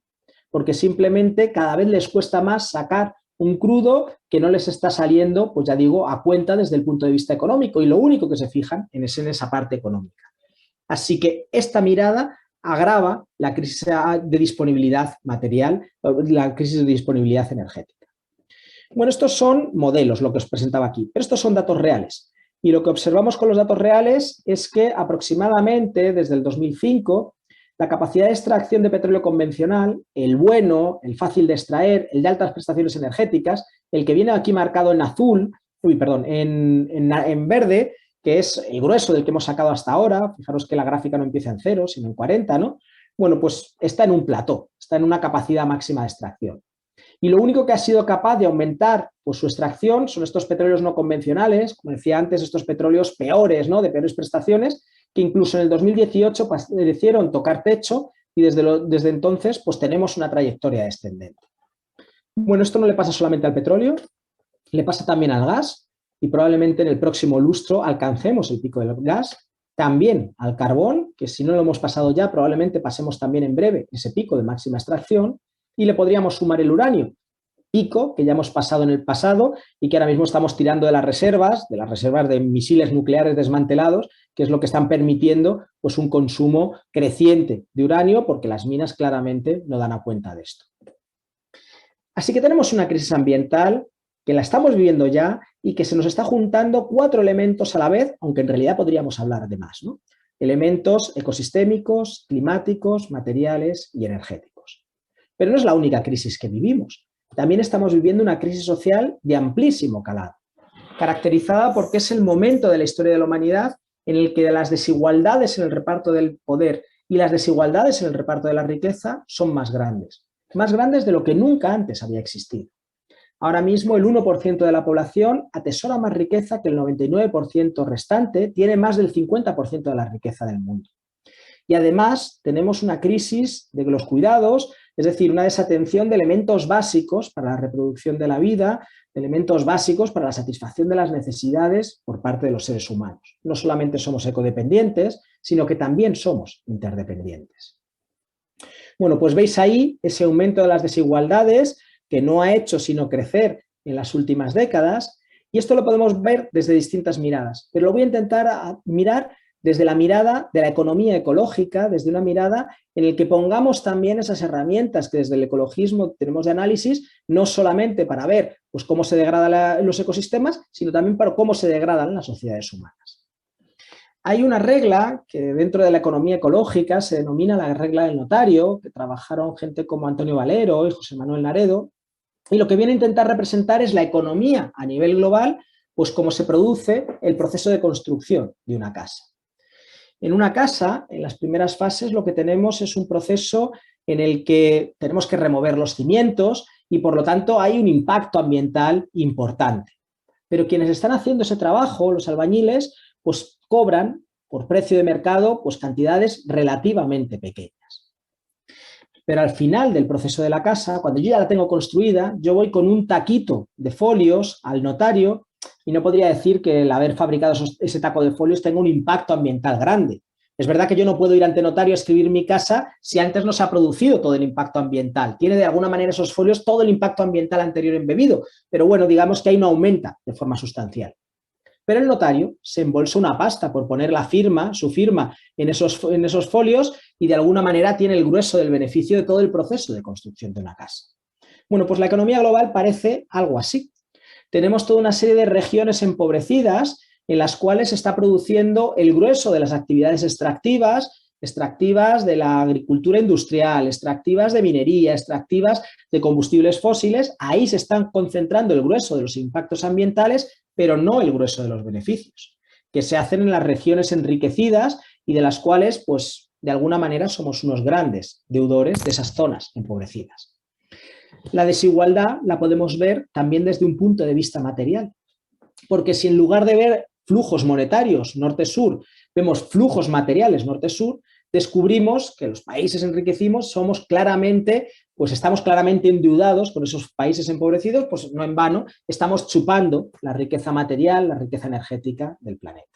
S4: porque simplemente cada vez les cuesta más sacar un crudo que no les está saliendo, pues ya digo, a cuenta desde el punto de vista económico, y lo único que se fijan es en esa parte económica. Así que esta mirada agrava la crisis de disponibilidad material, la crisis de disponibilidad energética. Bueno, estos son modelos, lo que os presentaba aquí, pero estos son datos reales. Y lo que observamos con los datos reales es que aproximadamente desde el 2005 la capacidad de extracción de petróleo convencional, el bueno, el fácil de extraer, el de altas prestaciones energéticas, el que viene aquí marcado en azul, en verde, que es el grueso del que hemos sacado hasta ahora, fijaros que la gráfica no empieza en 0, sino en 40, ¿no? Bueno, pues está en un plató, está en una capacidad máxima de extracción. Y lo único que ha sido capaz de aumentar pues, su extracción son estos petróleos no convencionales, como decía antes, estos petróleos peores, ¿no? De peores prestaciones, que incluso en el 2018 parecieron tocar techo y desde entonces pues, tenemos una trayectoria descendente. Bueno, esto no le pasa solamente al petróleo, le pasa también al gas y probablemente en el próximo lustro alcancemos el pico del gas, también al carbón, que si no lo hemos pasado ya probablemente pasemos también en breve ese pico de máxima extracción, y le podríamos sumar el uranio, pico que ya hemos pasado en el pasado y que ahora mismo estamos tirando de las reservas de misiles nucleares desmantelados, que es lo que están permitiendo pues, un consumo creciente de uranio, porque las minas claramente no dan a cuenta de esto. Así que tenemos una crisis ambiental que la estamos viviendo ya y que se nos está juntando 4 elementos a la vez, aunque en realidad podríamos hablar de más, ¿no? Elementos ecosistémicos, climáticos, materiales y energéticos. Pero no es la única crisis que vivimos. También estamos viviendo una crisis social de amplísimo calado, caracterizada porque es el momento de la historia de la humanidad en el que las desigualdades en el reparto del poder y las desigualdades en el reparto de la riqueza son más grandes de lo que nunca antes había existido. Ahora mismo el 1% de la población atesora más riqueza que el 99% restante, tiene más del 50% de la riqueza del mundo. Y además tenemos una crisis de los cuidados, es decir, una desatención de elementos básicos para la reproducción de la vida, de elementos básicos para la satisfacción de las necesidades por parte de los seres humanos. No solamente somos ecodependientes, sino que también somos interdependientes. Bueno, pues veis ahí ese aumento de las desigualdades que no ha hecho sino crecer en las últimas décadas, y esto lo podemos ver desde distintas miradas, pero lo voy a intentar mirar desde la mirada de la economía ecológica, desde una mirada en la que pongamos también esas herramientas que desde el ecologismo tenemos de análisis, no solamente para ver pues, cómo se degradan los ecosistemas, sino también para cómo se degradan las sociedades humanas. Hay una regla que dentro de la economía ecológica se denomina la regla del notario, que trabajaron gente como Antonio Valero y José Manuel Naredo, y lo que viene a intentar representar es la economía a nivel global, pues cómo se produce el proceso de construcción de una casa. En una casa, en las primeras fases, lo que tenemos es un proceso en el que tenemos que remover los cimientos y, por lo tanto, hay un impacto ambiental importante. Pero quienes están haciendo ese trabajo, los albañiles, pues cobran por precio de mercado pues cantidades relativamente pequeñas. Pero al final del proceso de la casa, cuando yo ya la tengo construida, yo voy con un taquito de folios al notario y no podría decir que el haber fabricado ese taco de folios tenga un impacto ambiental grande. Es verdad que yo no puedo ir ante notario a escribir mi casa si antes no se ha producido todo el impacto ambiental. Tiene de alguna manera esos folios todo el impacto ambiental anterior embebido, pero bueno, digamos que ahí no aumenta de forma sustancial. Pero el notario se embolsa una pasta por poner la firma, su firma, en esos folios y de alguna manera tiene el grueso del beneficio de todo el proceso de construcción de una casa. Bueno, pues la economía global parece algo así. Tenemos toda una serie de regiones empobrecidas en las cuales se está produciendo el grueso de las actividades extractivas de la agricultura industrial, extractivas de minería, extractivas de combustibles fósiles. Ahí se están concentrando el grueso de los impactos ambientales, pero no el grueso de los beneficios, que se hacen en las regiones enriquecidas y de las cuales, pues, de alguna manera somos unos grandes deudores de esas zonas empobrecidas. La desigualdad la podemos ver también desde un punto de vista material, porque si en lugar de ver flujos monetarios norte-sur, vemos flujos materiales norte-sur, descubrimos que los países enriquecidos somos claramente, pues estamos claramente endeudados con esos países empobrecidos, pues no en vano, estamos chupando la riqueza material, la riqueza energética del planeta.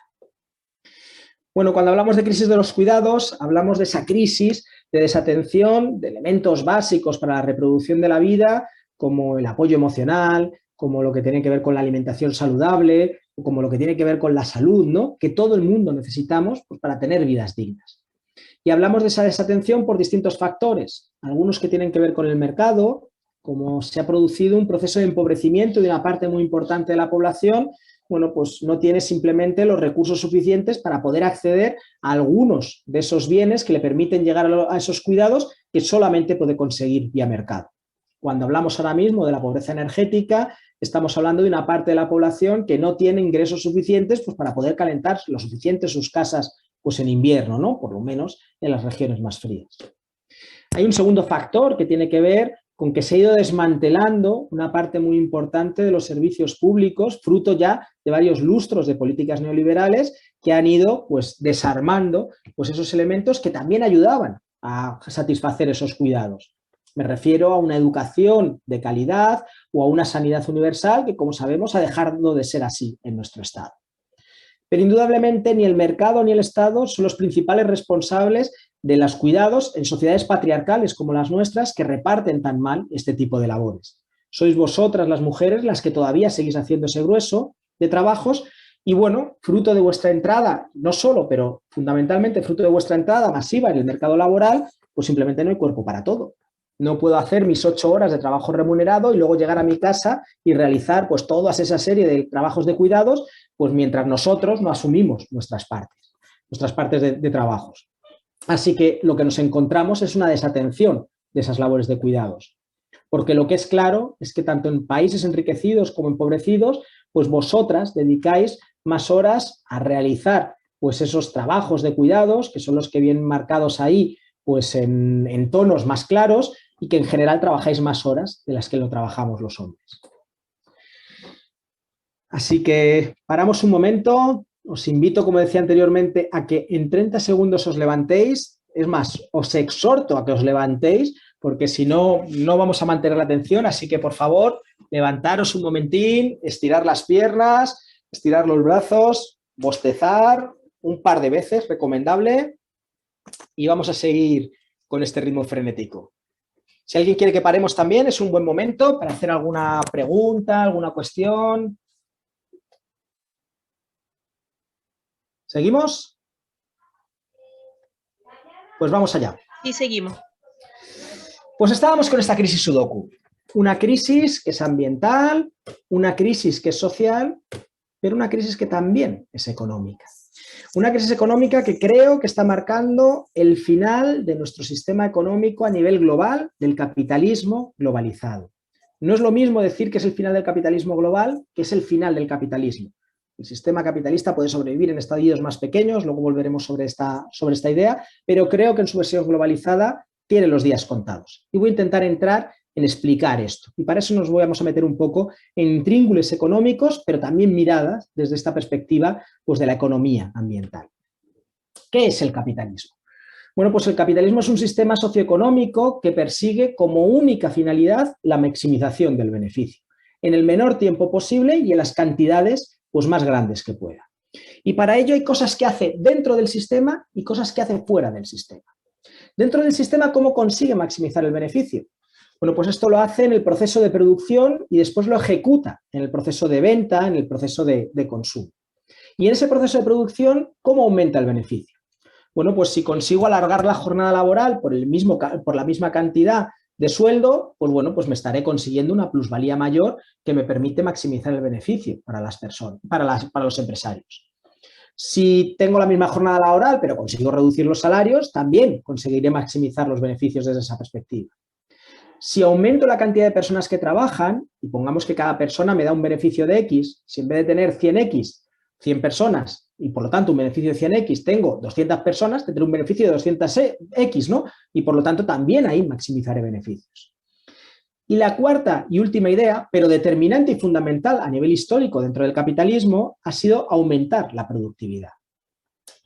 S4: Bueno, cuando hablamos de crisis de los cuidados, hablamos de esa crisis de desatención de elementos básicos para la reproducción de la vida, como el apoyo emocional, como lo que tiene que ver con la alimentación saludable, o como lo que tiene que ver con la salud, ¿no? Que todo el mundo necesitamos, pues, para tener vidas dignas. Y hablamos de esa desatención por distintos factores, algunos que tienen que ver con el mercado, como se ha producido un proceso de empobrecimiento de una parte muy importante de la población, bueno, pues no tiene simplemente los recursos suficientes para poder acceder a algunos de esos bienes que le permiten llegar a esos cuidados que solamente puede conseguir vía mercado. Cuando hablamos ahora mismo de la pobreza energética, estamos hablando de una parte de la población que no tiene ingresos suficientes, pues, para poder calentar lo suficiente sus casas, pues, en invierno, ¿no? Por lo menos en las regiones más frías. Hay un segundo factor que tiene que ver con que se ha ido desmantelando una parte muy importante de los servicios públicos, fruto ya de varios lustros de políticas neoliberales que han ido, pues, desarmando, pues, esos elementos que también ayudaban a satisfacer esos cuidados. Me refiero a una educación de calidad o a una sanidad universal que, como sabemos, ha dejado de ser así en nuestro Estado. Pero indudablemente ni el mercado ni el Estado son los principales responsables de los cuidados en sociedades patriarcales como las nuestras que reparten tan mal este tipo de labores. Sois vosotras las mujeres las que todavía seguís haciendo ese grueso de trabajos y, bueno, fruto de vuestra entrada, no solo, pero fundamentalmente fruto de vuestra entrada masiva en el mercado laboral, pues simplemente no hay cuerpo para todo. No puedo hacer mis 8 horas de trabajo remunerado y luego llegar a mi casa y realizar, pues, toda esa serie de trabajos de cuidados, pues mientras nosotros no asumimos nuestras partes de trabajos. Así que lo que nos encontramos es una desatención de esas labores de cuidados. Porque lo que es claro es que tanto en países enriquecidos como empobrecidos, pues vosotras dedicáis más horas a realizar, pues, esos trabajos de cuidados, que son los que vienen marcados ahí, pues en tonos más claros, y que en general trabajáis más horas de las que lo trabajamos los hombres. Así que paramos un momento, os invito, como decía anteriormente, a que en 30 segundos os levantéis, es más, os exhorto a que os levantéis, porque si no, no vamos a mantener la atención, así que por favor, levantaros un momentín, estirar las piernas, estirar los brazos, bostezar un par de veces, recomendable, y vamos a seguir con este ritmo frenético. Si alguien quiere que paremos también, es un buen momento para hacer alguna pregunta, alguna cuestión. ¿Seguimos? Pues vamos allá.
S5: Sí, seguimos.
S4: Pues estábamos con esta crisis Sudoku. Una crisis que es ambiental, una crisis que es social, pero una crisis que también es económica. Una crisis económica que creo que está marcando el final de nuestro sistema económico a nivel global, del capitalismo globalizado. No es lo mismo decir que es el final del capitalismo global que es el final del capitalismo. El sistema capitalista puede sobrevivir en estadios más pequeños, luego volveremos sobre esta idea, pero creo que en su versión globalizada tiene los días contados. Y voy a intentar entrar en explicar esto. Y para eso nos vamos a meter un poco en intríngulis económicos, pero también miradas desde esta perspectiva, pues, de la economía ambiental. ¿Qué es el capitalismo? Bueno, pues el capitalismo es un sistema socioeconómico que persigue como única finalidad la maximización del beneficio, en el menor tiempo posible y en las cantidades, pues, más grandes que pueda. Y para ello hay cosas que hace dentro del sistema y cosas que hace fuera del sistema. Dentro del sistema, ¿cómo consigue maximizar el beneficio? Bueno, pues esto lo hace en el proceso de producción y después lo ejecuta en el proceso de venta, en el proceso de consumo. Y en ese proceso de producción, ¿cómo aumenta el beneficio? Bueno, pues si consigo alargar la jornada laboral por la misma cantidad de sueldo, pues bueno, pues me estaré consiguiendo una plusvalía mayor que me permite maximizar el beneficio para las personas, para los empresarios. Si tengo la misma jornada laboral, pero consigo reducir los salarios, también conseguiré maximizar los beneficios desde esa perspectiva. Si aumento la cantidad de personas que trabajan, y pongamos que cada persona me da un beneficio de X, si en vez de tener 100X, 100 personas y por lo tanto un beneficio de 100x, tengo 200 personas, tendré un beneficio de 200x, ¿no? Y por lo tanto también ahí maximizaré beneficios. Y la cuarta y última idea, pero determinante y fundamental a nivel histórico dentro del capitalismo, ha sido aumentar la productividad.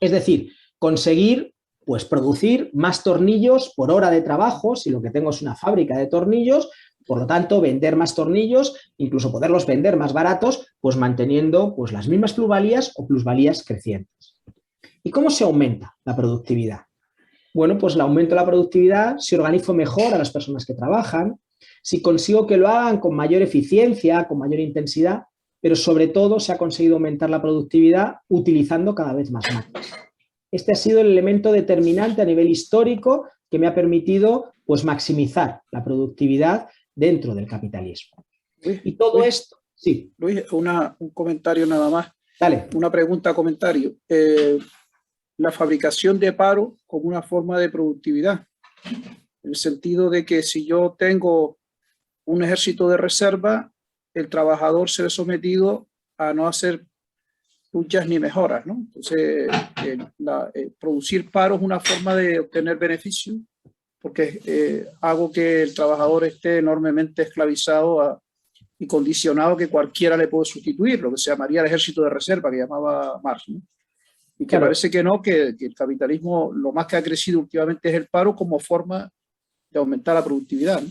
S4: Es decir, conseguir pues producir más tornillos por hora de trabajo, si lo que tengo es una fábrica de tornillos, por lo tanto vender más tornillos, incluso poderlos vender más baratos, pues manteniendo pues las mismas plusvalías o plusvalías crecientes. ¿Y cómo se aumenta la productividad? Bueno, pues el aumento de la productividad si organizo mejor a las personas que trabajan, si consigo que lo hagan con mayor eficiencia, con mayor intensidad, pero sobre todo se ha conseguido aumentar la productividad utilizando cada vez más máquinas. Este ha sido el elemento determinante a nivel histórico que me ha permitido pues, maximizar la productividad dentro del capitalismo. Y todo esto... Sí.
S5: Luis, un comentario nada más.
S4: Dale.
S5: Una pregunta, comentario. La fabricación de paro como una forma de productividad. En el sentido de que si yo tengo un ejército de reserva, el trabajador se ve sometido a no hacer luchas ni mejoras, ¿no? Entonces, producir paro es una forma de obtener beneficio, porque hago que el trabajador esté enormemente esclavizado y condicionado que cualquiera le puede sustituir, lo que se llamaría el ejército de reserva, que llamaba Marx, ¿no? Y que parece que no, que el capitalismo lo más que ha crecido últimamente es el paro como forma de aumentar la productividad, ¿no?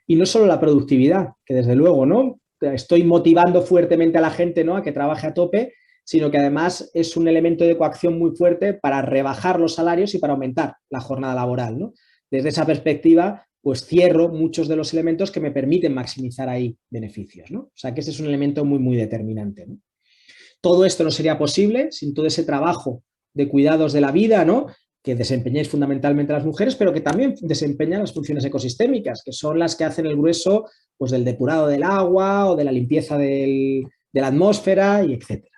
S4: Y no solo la productividad, que desde luego, ¿no? Estoy motivando fuertemente a la gente, ¿no?, a que trabaje a tope, sino que además es un elemento de coacción muy fuerte para rebajar los salarios y para aumentar la jornada laboral, ¿no? Desde esa perspectiva, pues cierro muchos de los elementos que me permiten maximizar ahí beneficios, ¿no? O sea que ese es un elemento muy, muy determinante, ¿no? Todo esto no sería posible sin todo ese trabajo de cuidados de la vida, ¿no?, que desempeñáis fundamentalmente las mujeres, pero que también desempeñan las funciones ecosistémicas, que son las que hacen el grueso pues, del depurado del agua o de la limpieza de la atmósfera, y etcétera.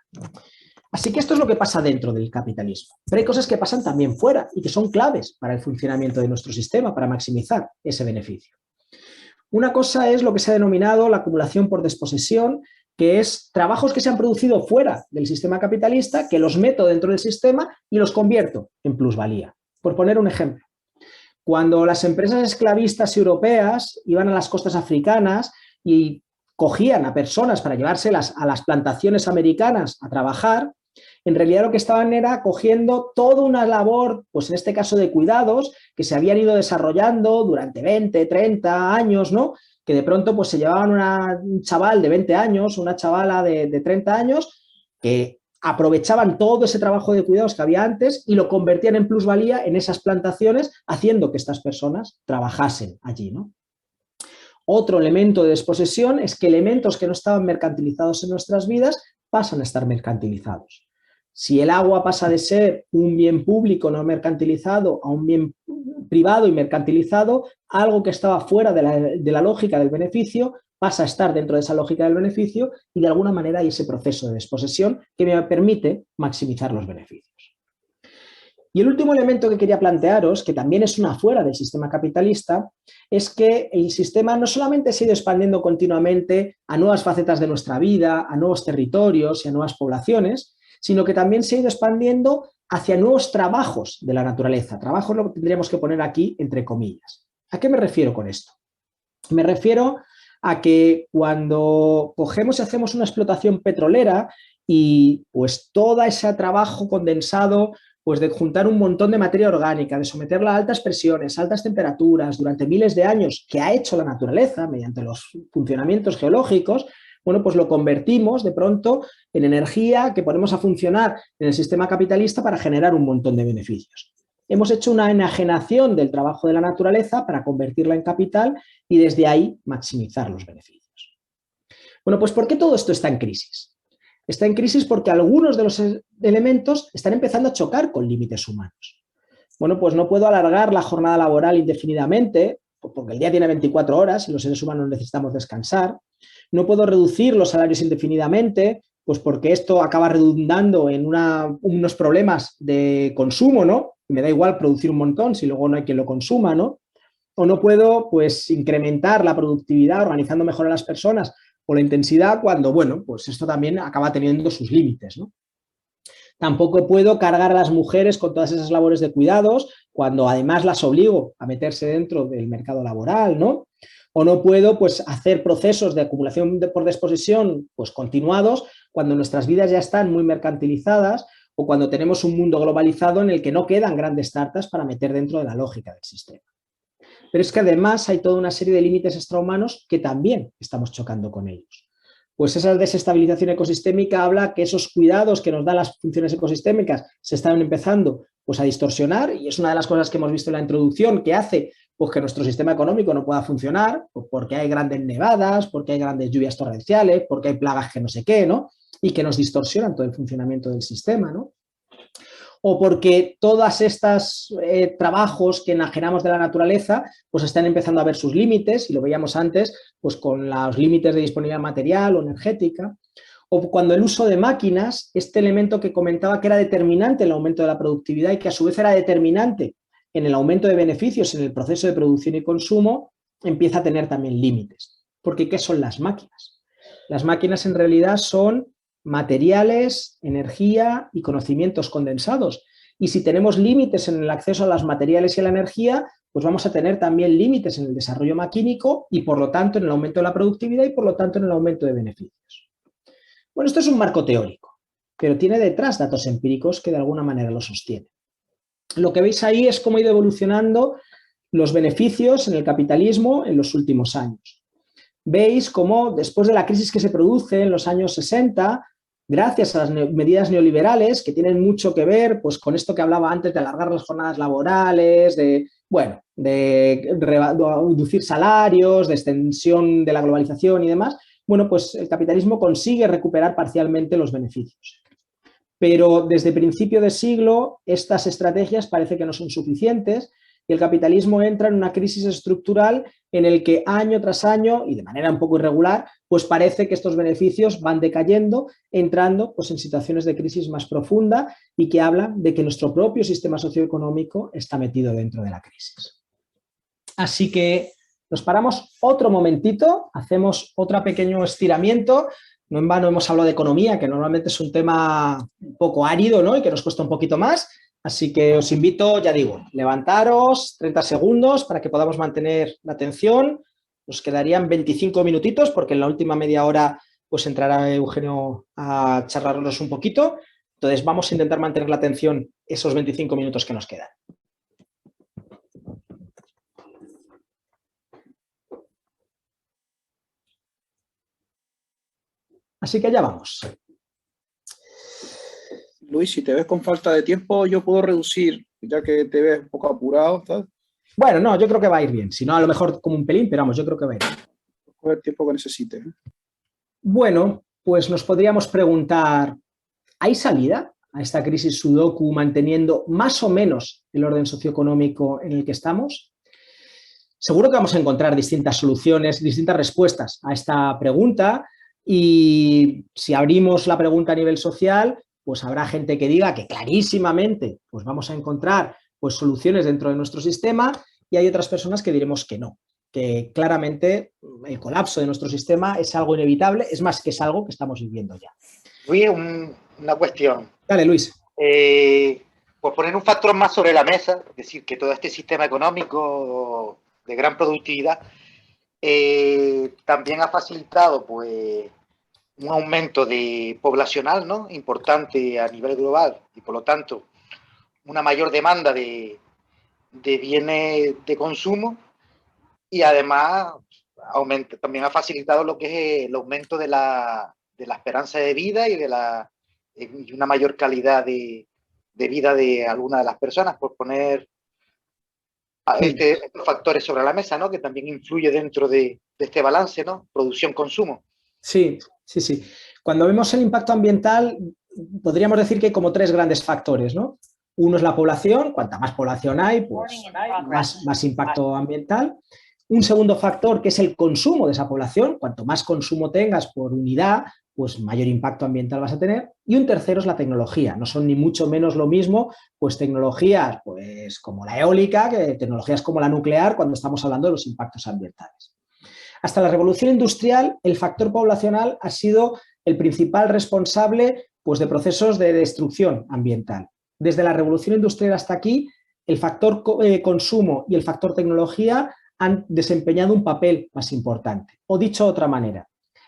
S4: Así que esto es lo que pasa dentro del capitalismo. Pero hay cosas que pasan también fuera y que son claves para el funcionamiento de nuestro sistema, para maximizar ese beneficio. Una cosa es lo que se ha denominado la acumulación por desposesión, que es trabajos que se han producido fuera del sistema capitalista, que los meto dentro del sistema y los convierto en plusvalía. Por poner un ejemplo, cuando las empresas esclavistas europeas iban a las costas africanas y cogían a personas para llevárselas a las plantaciones americanas a trabajar, en realidad lo que estaban era cogiendo toda una labor, pues en este caso de cuidados, que se habían ido desarrollando durante 20, 30 años, ¿no?, que de pronto pues se llevaban un chaval de 20 años, una chavala de 30 años, que aprovechaban todo ese trabajo de cuidados que había antes y lo convertían en plusvalía en esas plantaciones, haciendo que estas personas trabajasen allí, ¿no? Otro elemento de desposesión es que elementos que no estaban mercantilizados en nuestras vidas pasan a estar mercantilizados. Si el agua pasa de ser un bien público no mercantilizado a un bien privado y mercantilizado, algo que estaba fuera de la lógica del beneficio pasa a estar dentro de esa lógica del beneficio y de alguna manera hay ese proceso de desposesión que me permite maximizar los beneficios. Y el último elemento que quería plantearos, que también es una fuera del sistema capitalista, es que el sistema no solamente se ha ido expandiendo continuamente a nuevas facetas de nuestra vida, a nuevos territorios y a nuevas poblaciones, sino que también se ha ido expandiendo hacia nuevos trabajos de la naturaleza. Trabajos lo tendríamos que poner aquí entre comillas. ¿A qué me refiero con esto? Me refiero a que cuando cogemos y hacemos una explotación petrolera y pues todo ese trabajo condensado pues de juntar un montón de materia orgánica, de someterla a altas presiones, altas temperaturas durante miles de años que ha hecho la naturaleza mediante los funcionamientos geológicos, bueno, pues lo convertimos de pronto en energía que ponemos a funcionar en el sistema capitalista para generar un montón de beneficios. Hemos hecho una enajenación del trabajo de la naturaleza para convertirla en capital y desde ahí maximizar los beneficios. Bueno, pues ¿por qué todo esto está en crisis? Está en crisis porque algunos de los elementos están empezando a chocar con límites humanos. Bueno, pues no puedo alargar la jornada laboral indefinidamente, porque el día tiene 24 horas y los seres humanos necesitamos descansar. No puedo reducir los salarios indefinidamente, pues porque esto acaba redundando en unos problemas de consumo, ¿no? Me da igual producir un montón si luego no hay quien lo consuma, ¿no? O no puedo, pues, incrementar la productividad organizando mejor a las personas o la intensidad cuando, bueno, pues esto también acaba teniendo sus límites, ¿no? Tampoco puedo cargar a las mujeres con todas esas labores de cuidados cuando además las obligo a meterse dentro del mercado laboral, ¿no? O no puedo, pues, hacer procesos de acumulación por desposesión, pues, continuados cuando nuestras vidas ya están muy mercantilizadas o cuando tenemos un mundo globalizado en el que no quedan grandes startups para meter dentro de la lógica del sistema. Pero es que además hay toda una serie de límites extrahumanos que también estamos chocando con ellos. Pues esa desestabilización ecosistémica habla que esos cuidados que nos dan las funciones ecosistémicas se están empezando, pues, a distorsionar, y es una de las cosas que hemos visto en la introducción que hace, pues, que nuestro sistema económico no pueda funcionar, pues, porque hay grandes nevadas, porque hay grandes lluvias torrenciales, porque hay plagas que no sé qué, ¿no? Y que nos distorsionan todo el funcionamiento del sistema, ¿no? O porque todos estos trabajos que enajenamos de la naturaleza, pues están empezando a ver sus límites, y lo veíamos antes, pues con los límites de disponibilidad material o energética, o cuando el uso de máquinas, este elemento que comentaba que era determinante en el aumento de la productividad y que a su vez era determinante en el aumento de beneficios en el proceso de producción y consumo, empieza a tener también límites. Porque ¿qué son las máquinas? Las máquinas en realidad son materiales, energía y conocimientos condensados. Y si tenemos límites en el acceso a los materiales y a la energía, pues vamos a tener también límites en el desarrollo maquínico y, por lo tanto, en el aumento de la productividad y, por lo tanto, en el aumento de beneficios. Bueno, esto es un marco teórico, pero tiene detrás datos empíricos que de alguna manera lo sostienen. Lo que veis ahí es cómo ha ido evolucionando los beneficios en el capitalismo en los últimos años. Veis cómo después de la crisis que se produce en los años 60, gracias a las medidas neoliberales que tienen mucho que ver, pues, con esto que hablaba antes de alargar las jornadas laborales, de reducir salarios, de extensión de la globalización y demás, bueno, pues el capitalismo consigue recuperar parcialmente los beneficios. Pero desde principio de siglo estas estrategias parece que no son suficientes y el capitalismo entra en una crisis estructural en el que año tras año, y de manera un poco irregular, pues parece que estos beneficios van decayendo, entrando, pues, en situaciones de crisis más profunda y que hablan de que nuestro propio sistema socioeconómico está metido dentro de la crisis. Así que nos paramos otro momentito, hacemos otro pequeño estiramiento. No en vano hemos hablado de economía, que normalmente es un tema un poco árido, ¿no? Y que nos cuesta un poquito más. Así que os invito, ya digo, levantaros 30 segundos para que podamos mantener la atención. Nos quedarían 25 minutitos porque en la última media hora pues entrará Eugenio a charlarnos un poquito. Entonces vamos a intentar mantener la atención esos 25 minutos que nos quedan. Así que allá vamos.
S5: Luis, si te ves con falta de tiempo, yo puedo reducir, ya que te ves un poco apurado, ¿sabes?
S4: Bueno, no, yo creo que va a ir bien. Si no, a lo mejor como un pelín, pero vamos, yo creo que va a ir bien.
S5: Coge el tiempo que necesites.
S4: Bueno, pues nos podríamos preguntar, ¿hay salida a esta crisis sudoku manteniendo más o menos el orden socioeconómico en el que estamos? Seguro que vamos a encontrar distintas soluciones, distintas respuestas a esta pregunta, y si abrimos la pregunta a nivel social, pues habrá gente que diga que clarísimamente pues vamos a encontrar pues soluciones dentro de nuestro sistema, y hay otras personas que diremos que no, que claramente el colapso de nuestro sistema es algo inevitable, es más, que es algo que estamos viviendo ya.
S2: Luis, una cuestión.
S4: Dale, Luis.
S2: Por poner un factor más sobre la mesa, es decir, que todo este sistema económico de gran productividad también ha facilitado pues un aumento poblacional, ¿no?, importante a nivel global, y por lo tanto una mayor demanda de bienes de consumo, y además también ha facilitado lo que es el aumento de la esperanza de vida y una mayor calidad de vida de algunas de las personas, por poner estos factores sobre la mesa, ¿no?, que también influye dentro de este balance, ¿no?, producción-consumo.
S4: Sí, sí, sí. Cuando vemos el impacto ambiental, podríamos decir que hay como tres grandes factores, ¿no? Uno es la población, cuanta más población hay, pues más impacto ambiental. Un segundo factor, que es el consumo de esa población, cuanto más consumo tengas por unidad, pues mayor impacto ambiental vas a tener. Y un tercero es la tecnología, no son ni mucho menos lo mismo pues tecnologías pues como la eólica que tecnologías como la nuclear cuando estamos hablando de los impactos ambientales. Hasta la revolución industrial, el factor poblacional ha sido el principal responsable pues de procesos de destrucción ambiental. Desde la revolución industrial hasta aquí, el factor consumo y el factor tecnología han desempeñado un papel más importante. O dicho de otra manera,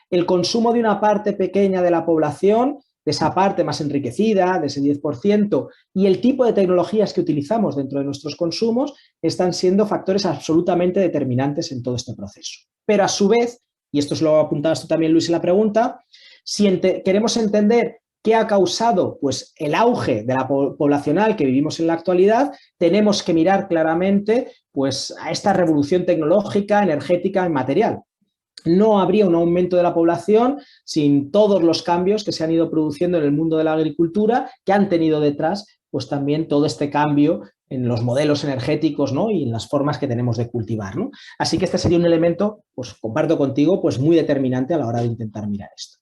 S4: el consumo de una parte pequeña de la población, de esa parte más enriquecida, de ese 10%, y el tipo de tecnologías que utilizamos dentro de nuestros consumos están siendo factores absolutamente determinantes en todo este proceso. Pero a su vez, y esto es lo apuntabas tú también, Luis, en la pregunta, si queremos entender qué ha causado pues, el auge de la poblacional que vivimos en la actualidad, tenemos que mirar claramente pues, a esta revolución tecnológica, energética y material. No habría un aumento de la población sin todos los cambios que se han ido produciendo en el mundo de la agricultura, que han tenido detrás pues, también todo este cambio en los modelos energéticos, ¿no? Y en las formas que tenemos de cultivar, ¿no? Así que este sería un elemento, pues comparto contigo, pues muy determinante a la hora de intentar mirar esto.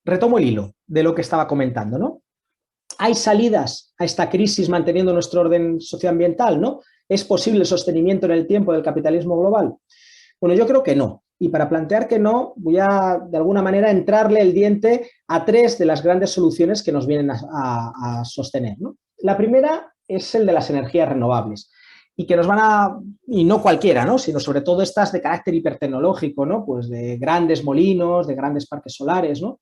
S4: Retomo el hilo de lo que estaba comentando, ¿no? ¿Hay salidas a esta crisis manteniendo nuestro orden socioambiental, ¿no? ¿Es posible el sostenimiento en el tiempo del capitalismo global? Bueno, yo creo que no. Y para plantear que no, voy a, de alguna manera, entrarle el diente a tres de las grandes soluciones que nos vienen a sostener, ¿no? La primera es el de las energías renovables. Y que nos van a, y no cualquiera, ¿no? Sino sobre todo estas de carácter hipertecnológico, ¿no? Pues de grandes molinos, de grandes parques solares, ¿no?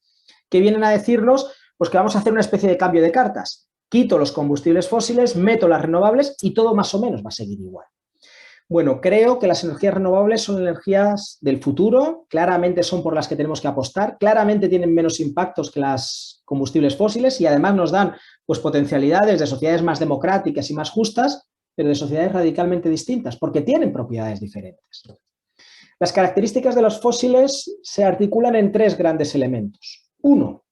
S4: Que vienen a decirnos pues que vamos a hacer una especie de cambio de cartas. Quito los combustibles fósiles, meto las renovables y todo más o menos va a seguir igual. Bueno, creo que las energías renovables son energías del futuro, claramente son por las que tenemos que apostar, claramente tienen menos impactos que los combustibles fósiles y además nos dan pues, potencialidades de sociedades más democráticas y más justas, pero de sociedades radicalmente distintas, porque tienen propiedades diferentes. Las características de los fósiles se articulan en tres grandes elementos. Uno,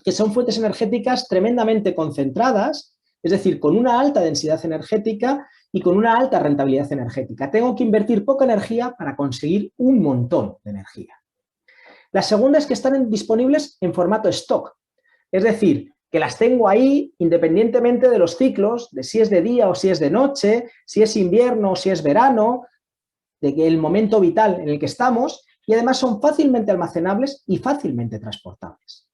S4: que son fuentes energéticas tremendamente concentradas, es decir, con una alta densidad energética y con una alta rentabilidad energética. Tengo que invertir poca energía para conseguir un montón de energía. La segunda es que están disponibles en formato stock, es decir, que las tengo ahí independientemente de los ciclos, de si es de día o si es de noche, si es invierno o si es verano, de que el momento vital en el que estamos, y además son fácilmente almacenables y fácilmente transportables.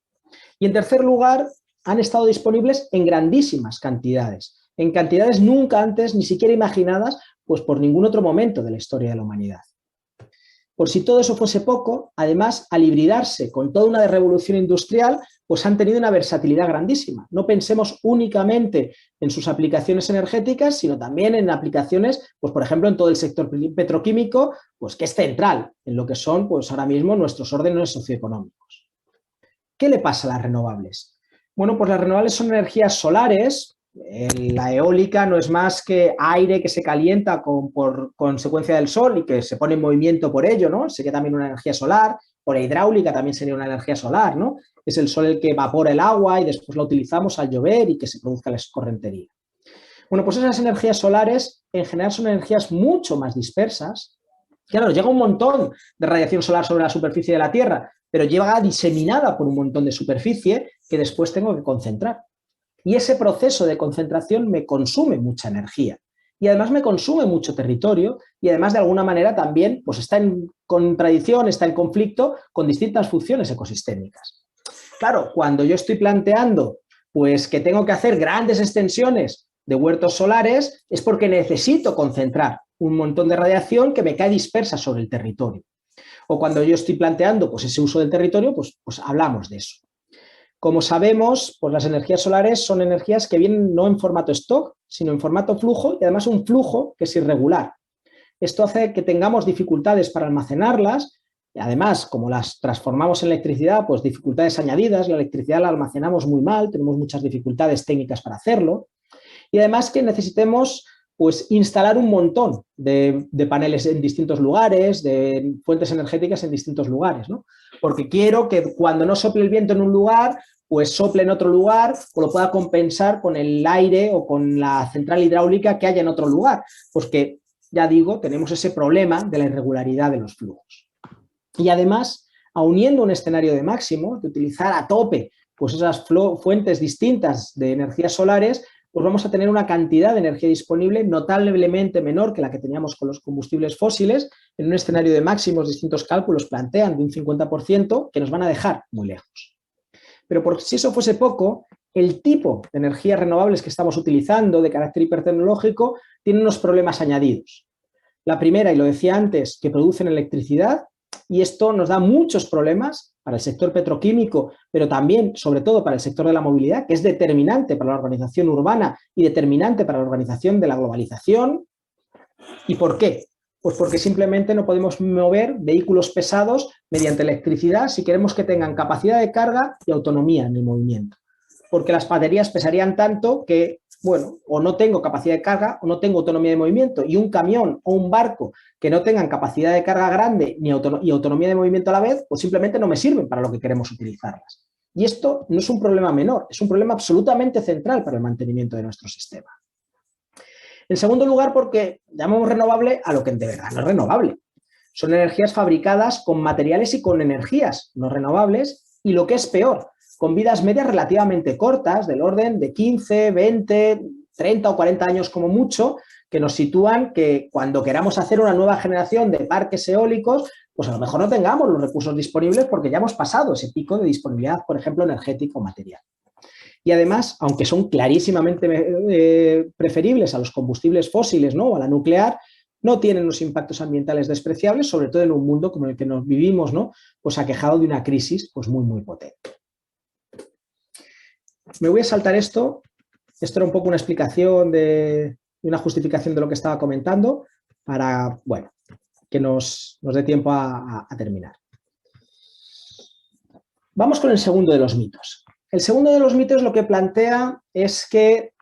S4: Y en tercer lugar, han estado disponibles en grandísimas cantidades, en cantidades nunca antes ni siquiera imaginadas pues por ningún otro momento de la historia de la humanidad. Por si todo eso fuese poco, además, al hibridarse con toda una revolución industrial, pues han tenido una versatilidad grandísima. No pensemos únicamente en sus aplicaciones energéticas, sino también en aplicaciones, pues por ejemplo, en todo el sector petroquímico, pues que es central en lo que son pues ahora mismo nuestros órdenes socioeconómicos. ¿Qué le pasa a las renovables? Bueno, pues las renovables son energías solares. La eólica no es más que aire que se calienta por consecuencia del sol y que se pone en movimiento por ello, ¿no? Sería también una energía solar. O la hidráulica también sería una energía solar, ¿no? Es el sol el que evapora el agua y después la utilizamos al llover y que se produzca la escorrentería. Bueno, pues esas energías solares en general son energías mucho más dispersas. Claro, llega un montón de radiación solar sobre la superficie de la Tierra, pero llega diseminada por un montón de superficie que después tengo que concentrar. Y ese proceso de concentración me consume mucha energía y además me consume mucho territorio y además de alguna manera también pues está en contradicción, está en conflicto con distintas funciones ecosistémicas. Claro, cuando yo estoy planteando pues que tengo que hacer grandes extensiones de huertos solares es porque necesito concentrar un montón de radiación que me cae dispersa sobre el territorio. O cuando yo estoy planteando pues ese uso del territorio, pues hablamos de eso. Como sabemos, pues las energías solares son energías que vienen no en formato stock, sino en formato flujo y además un flujo que es irregular. Esto hace que tengamos dificultades para almacenarlas y además, como las transformamos en electricidad, pues dificultades añadidas, la electricidad la almacenamos muy mal, tenemos muchas dificultades técnicas para hacerlo y además que necesitemos pues instalar un montón de paneles en distintos lugares, de fuentes energéticas en distintos lugares, ¿no? Porque quiero que cuando no sople el viento en un lugar, pues sople en otro lugar o lo pueda compensar con el aire o con la central hidráulica que haya en otro lugar. Pues que, ya digo, tenemos ese problema de la irregularidad de los flujos. Y además, auniendo un escenario de máximo, de utilizar a tope pues esas fuentes distintas de energías solares, pues vamos a tener una cantidad de energía disponible notablemente menor que la que teníamos con los combustibles fósiles. En un escenario de máximos, distintos cálculos plantean de un 50% que nos van a dejar muy lejos. Pero por si eso fuese poco, el tipo de energías renovables que estamos utilizando de carácter hipertecnológico tiene unos problemas añadidos. La primera, y lo decía antes, que producen electricidad, y esto nos da muchos problemas para el sector petroquímico, pero también, sobre todo, para el sector de la movilidad, que es determinante para la organización urbana y determinante para la organización de la globalización. ¿Y por qué? Pues porque simplemente no podemos mover vehículos pesados mediante electricidad si queremos que tengan capacidad de carga y autonomía en el movimiento. Porque las baterías pesarían tanto que, bueno, o no tengo capacidad de carga o no tengo autonomía de movimiento, y un camión o un barco que no tengan capacidad de carga grande y autonomía de movimiento a la vez, pues simplemente no me sirven para lo que queremos utilizarlas. Y esto no es un problema menor, es un problema absolutamente central para el mantenimiento de nuestro sistema. En segundo lugar, porque llamamos renovable a lo que de verdad no es renovable. Son energías fabricadas con materiales y con energías no renovables, y lo que es peor, con vidas medias relativamente cortas, del orden de 15, 20, 30 o 40 años como mucho, que nos sitúan que cuando queramos hacer una nueva generación de parques eólicos, pues a lo mejor no tengamos los recursos disponibles porque ya hemos pasado ese pico de disponibilidad, por ejemplo, energética o material. Y además, aunque son clarísimamente preferibles a los combustibles fósiles, ¿no?, o a la nuclear, no tienen unos impactos ambientales despreciables, sobre todo en un mundo como el que nos vivimos, ¿no?, pues aquejado de una crisis pues muy potente. Me voy a saltar esto. Esto era un poco una explicación de una justificación de lo que estaba comentando para, bueno, que nos dé tiempo a terminar. Vamos con el segundo de los mitos. El segundo de los mitos lo que plantea es que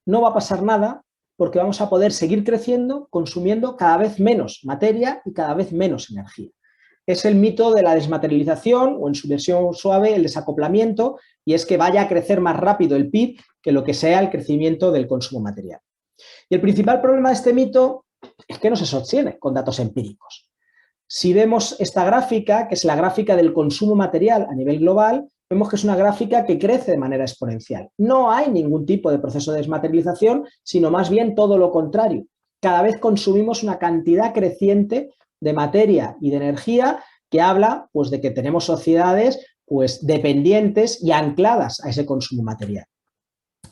S4: no va a pasar nada porque vamos a poder seguir creciendo consumiendo cada vez menos materia y cada vez menos energía. Es el mito de la desmaterialización, o en su versión suave, el desacoplamiento, y es que vaya a crecer más rápido el PIB que lo que sea el crecimiento del consumo material. Y el principal problema de este mito es que no se sostiene con datos empíricos. Si vemos esta gráfica, que es la gráfica del consumo material a nivel global, vemos que es una gráfica que crece de manera exponencial. No hay ningún tipo de proceso de desmaterialización, sino más bien todo lo contrario. Cada vez consumimos una cantidad creciente de materia y de energía que habla pues, de que tenemos sociedades pues, dependientes y ancladas a ese consumo material.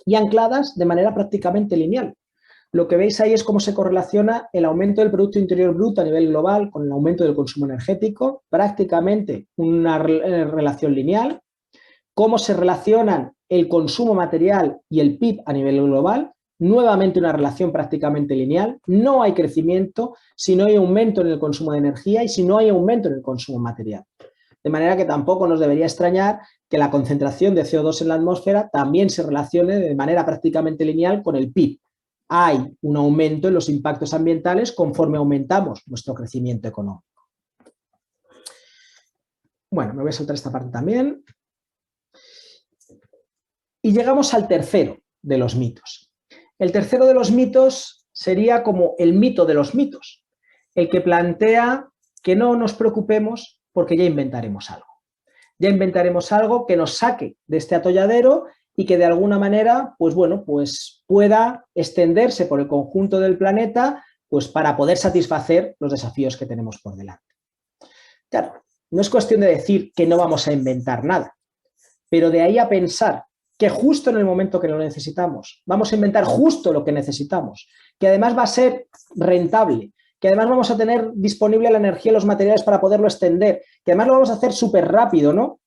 S4: Y ancladas de manera prácticamente lineal. Lo que veis ahí es cómo se correlaciona el aumento del Producto Interior Bruto a nivel global con el aumento del consumo energético, prácticamente una relación lineal. Cómo se relacionan el consumo material y el PIB a nivel global, nuevamente una relación prácticamente lineal. No hay crecimiento si no hay aumento en el consumo de energía y si no hay aumento en el consumo material. De manera que tampoco nos debería extrañar que la concentración de CO2 en la atmósfera también se relacione de manera prácticamente lineal con el PIB. Hay un aumento en los impactos ambientales conforme aumentamos nuestro crecimiento económico. Bueno, me voy a saltar esta parte también. Y llegamos al tercero de los mitos. El tercero de los mitos sería como el mito de los mitos, el que plantea que no nos preocupemos porque ya inventaremos algo. Ya inventaremos algo que nos saque de este atolladero y que de alguna manera, pues bueno, pues pueda extenderse por el conjunto del planeta, pues para poder satisfacer los desafíos que tenemos por delante. Claro, no es cuestión de decir que no vamos a inventar nada, pero de ahí a pensar que justo en el momento que lo necesitamos, vamos a inventar justo lo que necesitamos, que además va a ser rentable, que además vamos a tener disponible la energía y los materiales para poderlo extender, que además lo vamos a hacer súper rápido, ¿no?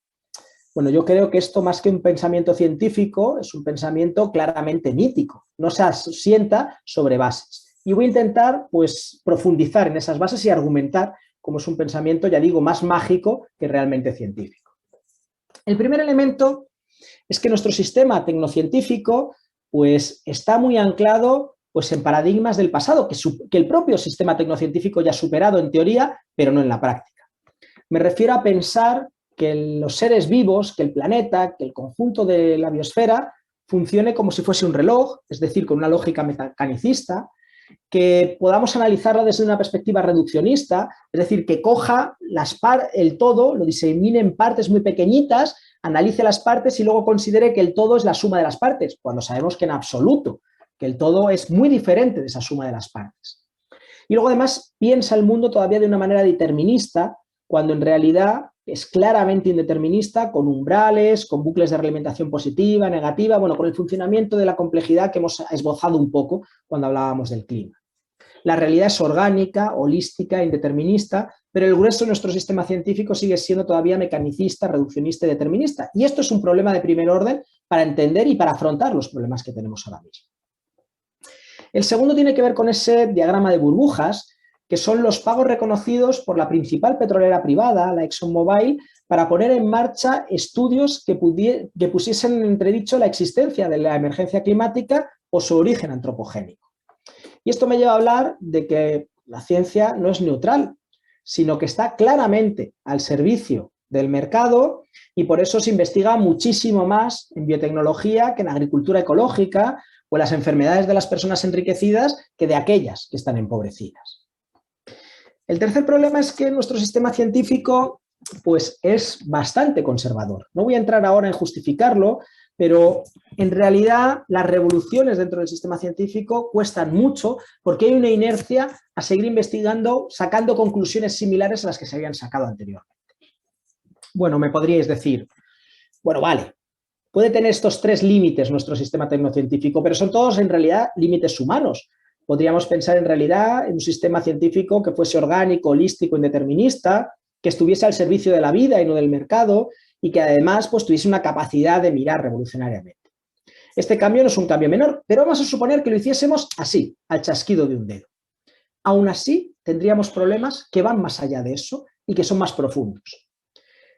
S4: Bueno, yo creo que esto más que un pensamiento científico es un pensamiento claramente mítico, no se asienta sobre bases. Y voy a intentar, pues, profundizar en esas bases y argumentar cómo es un pensamiento, ya digo, más mágico que realmente científico. El primer elemento es que nuestro sistema tecnocientífico pues, está muy anclado pues, en paradigmas del pasado, que el propio sistema tecnocientífico ya ha superado en teoría, pero no en la práctica. Me refiero a pensar que los seres vivos, que el planeta, que el conjunto de la biosfera funcione como si fuese un reloj, es decir, con una lógica mecanicista, que podamos analizarlo desde una perspectiva reduccionista, es decir, que coja el todo, lo disemine en partes muy pequeñitas, analice las partes y luego considere que el todo es la suma de las partes, cuando sabemos que en absoluto, que el todo es muy diferente de esa suma de las partes. Y luego además piensa el mundo todavía de una manera determinista, cuando en realidad es claramente indeterminista, con umbrales, con bucles de realimentación positiva, negativa, bueno, con el funcionamiento de la complejidad que hemos esbozado un poco cuando hablábamos del clima. La realidad es orgánica, holística, indeterminista, pero el grueso de nuestro sistema científico sigue siendo todavía mecanicista, reduccionista y determinista. Y esto es un problema de primer orden para entender y para afrontar los problemas que tenemos ahora mismo. El segundo tiene que ver con ese diagrama de burbujas, que son los pagos reconocidos por la principal petrolera privada, la ExxonMobil, para poner en marcha estudios que pusiesen en entredicho la existencia de la emergencia climática o su origen antropogénico. Y esto me lleva a hablar de que la ciencia no es neutral, sino que está claramente al servicio del mercado y por eso se investiga muchísimo más en biotecnología que en agricultura ecológica o en las enfermedades de las personas enriquecidas que de aquellas que están empobrecidas. El tercer problema es que nuestro sistema científico pues, es bastante conservador. No voy a entrar ahora en justificarlo, pero en realidad las revoluciones dentro del sistema científico cuestan mucho porque hay una inercia a seguir investigando, sacando conclusiones similares a las que se habían sacado anteriormente. Bueno, me podríais decir, bueno, vale, puede tener estos tres límites nuestro sistema tecnocientífico, pero son todos en realidad límites humanos. Podríamos pensar en realidad en un sistema científico que fuese orgánico, holístico, indeterminista, que estuviese al servicio de la vida y no del mercado y que además pues, tuviese una capacidad de mirar revolucionariamente. Este cambio no es un cambio menor, pero vamos a suponer que lo hiciésemos así, al chasquido de un dedo. Aún así, tendríamos problemas que van más allá de eso y que son más profundos.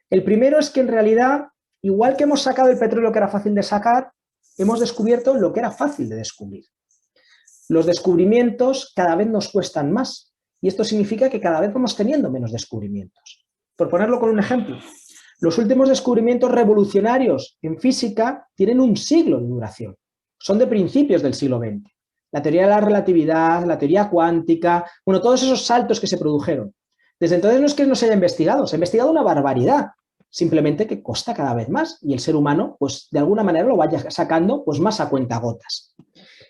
S4: El primero es que en realidad, igual que hemos sacado el petróleo que era fácil de sacar, hemos descubierto lo que era fácil de descubrir. Los descubrimientos cada vez nos cuestan más y esto significa que cada vez vamos teniendo menos descubrimientos. Por ponerlo con un ejemplo, los últimos descubrimientos revolucionarios en física tienen un siglo de duración, son de principios del siglo XX. La teoría de la relatividad, la teoría cuántica, bueno, todos esos saltos que se produjeron. Desde entonces no es que no se haya investigado, se ha investigado una barbaridad, simplemente que cuesta cada vez más y el ser humano, pues de alguna manera lo vaya sacando pues, más a cuentagotas.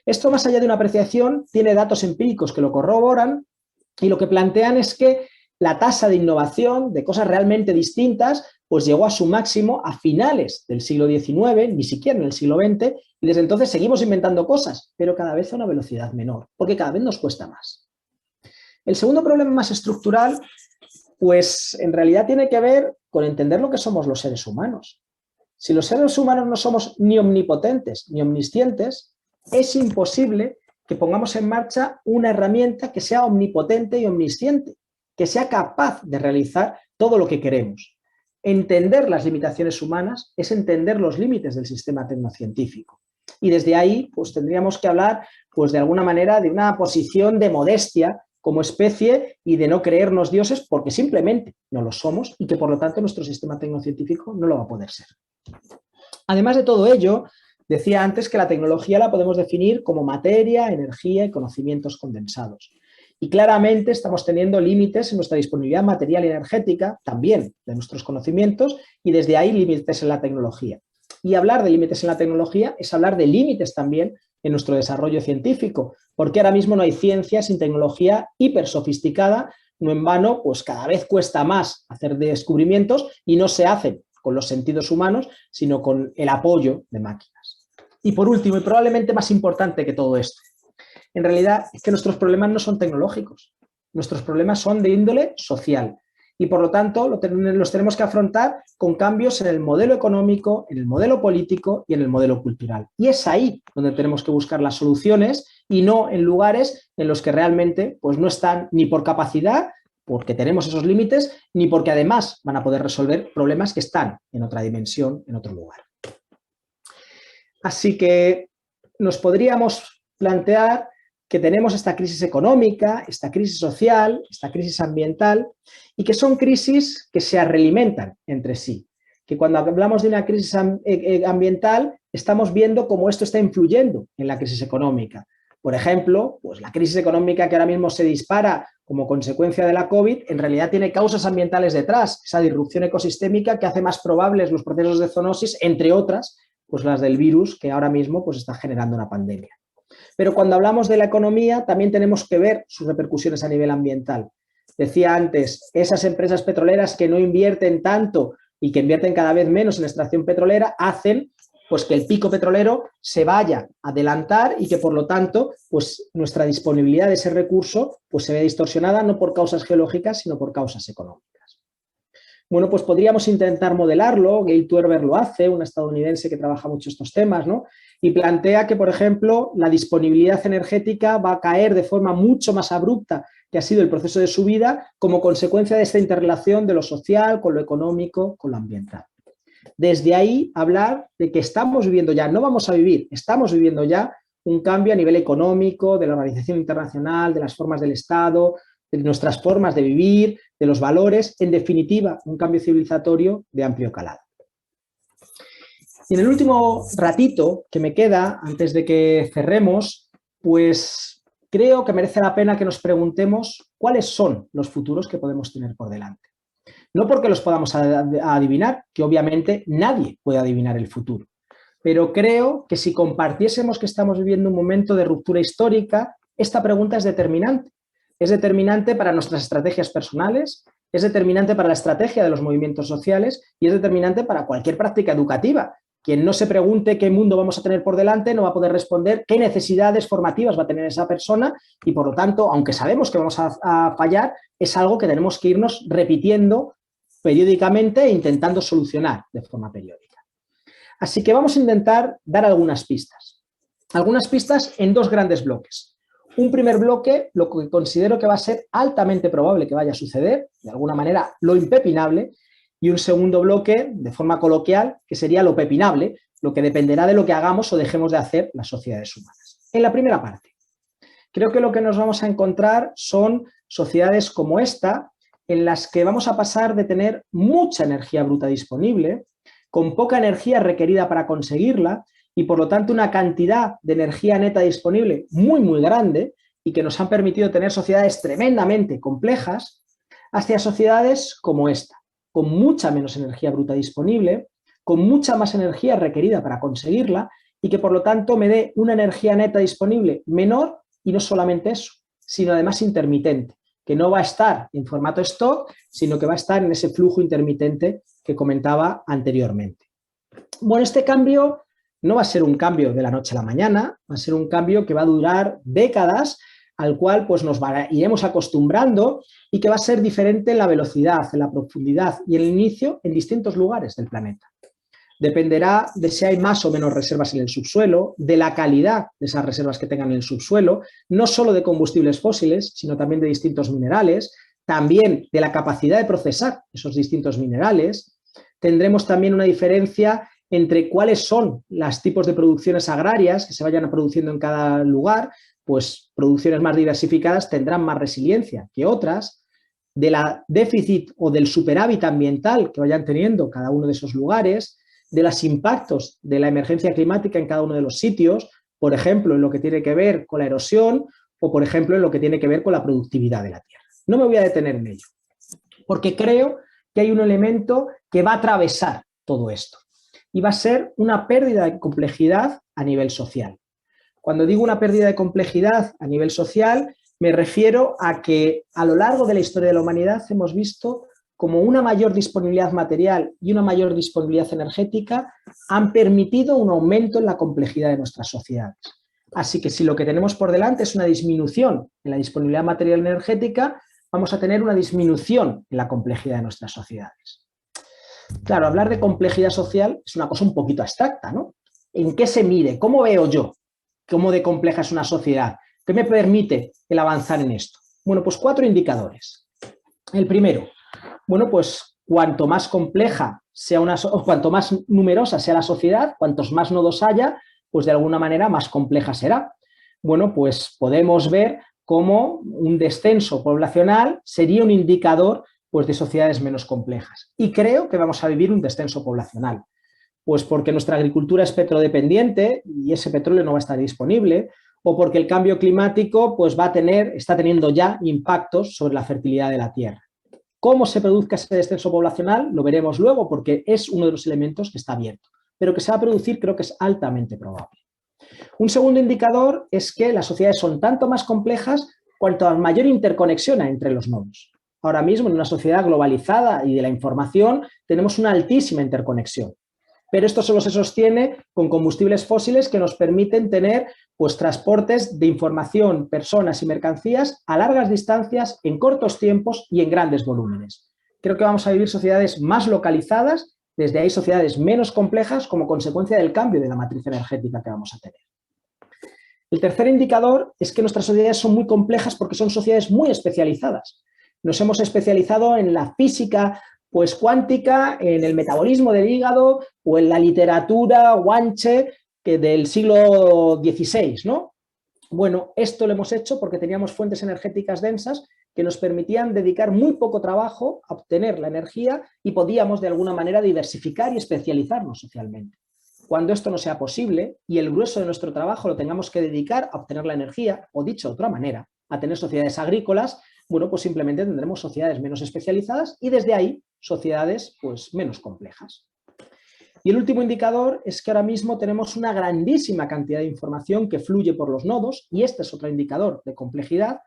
S4: Esto, más allá de una apreciación, tiene datos empíricos que lo corroboran y lo que plantean es que la tasa de innovación de cosas realmente distintas pues llegó a su máximo a finales del siglo XIX, ni siquiera en el siglo XX, y desde entonces seguimos inventando cosas, pero cada vez a una velocidad menor, porque cada vez nos cuesta más. El segundo problema más estructural, pues en realidad tiene que ver con entender lo que somos los seres humanos. Si los seres humanos no somos ni omnipotentes ni omniscientes, es imposible que pongamos en marcha una herramienta que sea omnipotente y omnisciente, que sea capaz de realizar todo lo que queremos. Entender las limitaciones humanas es entender los límites del sistema tecnocientífico. Y desde ahí pues, tendríamos que hablar pues, de alguna manera de una posición de modestia como especie y de no creernos dioses porque simplemente no lo somos y que por lo tanto nuestro sistema tecnocientífico no lo va a poder ser. Además de todo ello, decía antes que la tecnología la podemos definir como materia, energía y conocimientos condensados. Y claramente estamos teniendo límites en nuestra disponibilidad material y energética, también de nuestros conocimientos, y desde ahí límites en la tecnología. Y hablar de límites en la tecnología es hablar de límites también en nuestro desarrollo científico, porque ahora mismo no hay ciencia sin tecnología hiper sofisticada, no en vano, pues cada vez cuesta más hacer descubrimientos y no se hacen con los sentidos humanos, sino con el apoyo de máquinas. Y por último, y probablemente más importante que todo esto, en realidad es que nuestros problemas no son tecnológicos, nuestros problemas son de índole social y por lo tanto los tenemos que afrontar con cambios en el modelo económico, en el modelo político y en el modelo cultural. Y es ahí donde tenemos que buscar las soluciones y no en lugares en los que realmente pues, no están ni por capacidad, porque tenemos esos límites, ni porque además van a poder resolver problemas que están en otra dimensión, en otro lugar. Así que nos podríamos plantear que tenemos esta crisis económica, esta crisis social, esta crisis ambiental, y que son crisis que se realimentan entre sí. Que cuando hablamos de una crisis ambiental, estamos viendo cómo esto está influyendo en la crisis económica. Por ejemplo, pues la crisis económica que ahora mismo se dispara como consecuencia de la COVID, en realidad tiene causas ambientales detrás, esa disrupción ecosistémica que hace más probables los procesos de zoonosis, entre otras, pues las del virus que ahora mismo pues, está generando una pandemia. Pero cuando hablamos de la economía también tenemos que ver sus repercusiones a nivel ambiental. Decía antes, esas empresas petroleras que no invierten tanto y que invierten cada vez menos en extracción petrolera hacen pues que el pico petrolero se vaya a adelantar y que por lo tanto pues nuestra disponibilidad de ese recurso pues se ve distorsionada no por causas geológicas sino por causas económicas. Bueno, pues podríamos intentar modelarlo, Gail Tuerber lo hace, una estadounidense que trabaja mucho estos temas, ¿no? Y plantea que, por ejemplo, la disponibilidad energética va a caer de forma mucho más abrupta que ha sido el proceso de su vida como consecuencia de esta interrelación de lo social con lo económico, con lo ambiental. Desde ahí hablar de que estamos viviendo ya, no vamos a vivir, estamos viviendo ya un cambio a nivel económico, de la organización internacional, de las formas del Estado, de nuestras formas de vivir, de los valores, en definitiva, un cambio civilizatorio de amplio calado. Y en el último ratito que me queda, antes de que cerremos, pues creo que merece la pena que nos preguntemos cuáles son los futuros que podemos tener por delante. No porque los podamos adivinar, que obviamente nadie puede adivinar el futuro, pero creo que si compartiésemos que estamos viviendo un momento de ruptura histórica, esta pregunta es determinante. Es determinante para nuestras estrategias personales, es determinante para la estrategia de los movimientos sociales y es determinante para cualquier práctica educativa. Quien no se pregunte qué mundo vamos a tener por delante no va a poder responder qué necesidades formativas va a tener esa persona y, por lo tanto, aunque sabemos que vamos a fallar, es algo que tenemos que irnos repitiendo periódicamente e intentando solucionar de forma periódica. Así que vamos a intentar dar algunas pistas en dos grandes bloques. Un primer bloque, lo que considero que va a ser altamente probable que vaya a suceder, de alguna manera lo impepinable, y un segundo bloque, de forma coloquial, que sería lo pepinable, lo que dependerá de lo que hagamos o dejemos de hacer las sociedades humanas. En la primera parte, creo que lo que nos vamos a encontrar son sociedades como esta, en las que vamos a pasar de tener mucha energía bruta disponible, con poca energía requerida para conseguirla, y por lo tanto una cantidad de energía neta disponible muy, muy grande y que nos han permitido tener sociedades tremendamente complejas, hacia sociedades como esta, con mucha menos energía bruta disponible, con mucha más energía requerida para conseguirla y que por lo tanto me dé una energía neta disponible menor y no solamente eso, sino además intermitente, que no va a estar en formato stock, sino que va a estar en ese flujo intermitente que comentaba anteriormente. Bueno, este cambio no va a ser un cambio de la noche a la mañana, va a ser un cambio que va a durar décadas, al cual pues iremos acostumbrando y que va a ser diferente en la velocidad, en la profundidad y en el inicio en distintos lugares del planeta. Dependerá de si hay más o menos reservas en el subsuelo, de la calidad de esas reservas que tengan en el subsuelo, no solo de combustibles fósiles, sino también de distintos minerales, también de la capacidad de procesar esos distintos minerales. Tendremos también una diferencia entre cuáles son los tipos de producciones agrarias que se vayan produciendo en cada lugar, pues producciones más diversificadas tendrán más resiliencia que otras, de la déficit o del superávit ambiental que vayan teniendo cada uno de esos lugares, de los impactos de la emergencia climática en cada uno de los sitios, por ejemplo, en lo que tiene que ver con la erosión o, por ejemplo, en lo que tiene que ver con la productividad de la tierra. No me voy a detener en ello, porque creo que hay un elemento que va a atravesar todo esto y va a ser una pérdida de complejidad a nivel social. Cuando digo una pérdida de complejidad a nivel social, me refiero a que a lo largo de la historia de la humanidad hemos visto como una mayor disponibilidad material y una mayor disponibilidad energética han permitido un aumento en la complejidad de nuestras sociedades. Así que si lo que tenemos por delante es una disminución en la disponibilidad material y energética, vamos a tener una disminución en la complejidad de nuestras sociedades. Claro, hablar de complejidad social es una cosa un poquito abstracta, ¿no? ¿En qué se mide? ¿Cómo veo yo cómo de compleja es una sociedad? ¿Qué me permite el avanzar en esto? Bueno, pues 4 indicadores. El primero, bueno, pues cuanto más compleja sea cuanto más numerosa sea la sociedad, cuantos más nodos haya, pues de alguna manera más compleja será. Bueno, pues podemos ver cómo un descenso poblacional sería un indicador pues, de sociedades menos complejas. Y creo que vamos a vivir un descenso poblacional. Pues porque nuestra agricultura es petrodependiente y ese petróleo no va a estar disponible, o porque el cambio climático pues, está teniendo ya impactos sobre la fertilidad de la tierra. ¿Cómo se produzca ese descenso poblacional? Lo veremos luego porque es uno de los elementos que está abierto, pero que se va a producir creo que es altamente probable. Un segundo indicador es que las sociedades son tanto más complejas cuanto mayor interconexión hay entre los nodos. ahora mismo en una sociedad globalizada y de la información tenemos una altísima interconexión. Pero esto solo se sostiene con combustibles fósiles que nos permiten tener pues, transportes de información, personas y mercancías a largas distancias, en cortos tiempos y en grandes volúmenes. Creo que vamos a vivir sociedades más localizadas, desde ahí sociedades menos complejas como consecuencia del cambio de la matriz energética que vamos a tener. El tercer indicador es que nuestras sociedades son muy complejas porque son sociedades muy especializadas. Nos hemos especializado en la física pues cuántica, en el metabolismo del hígado o en la literatura guanche del siglo XVI, ¿no? Bueno, esto lo hemos hecho porque teníamos fuentes energéticas densas que nos permitían dedicar muy poco trabajo a obtener la energía y podíamos de alguna manera diversificar y especializarnos socialmente. Cuando esto no sea posible y el grueso de nuestro trabajo lo tengamos que dedicar a obtener la energía, o dicho de otra manera, a tener sociedades agrícolas, bueno, pues simplemente tendremos sociedades menos especializadas y desde ahí sociedades pues menos complejas. Y el último indicador es que ahora mismo tenemos una grandísima cantidad de información que fluye por los nodos y este es otro indicador de complejidad,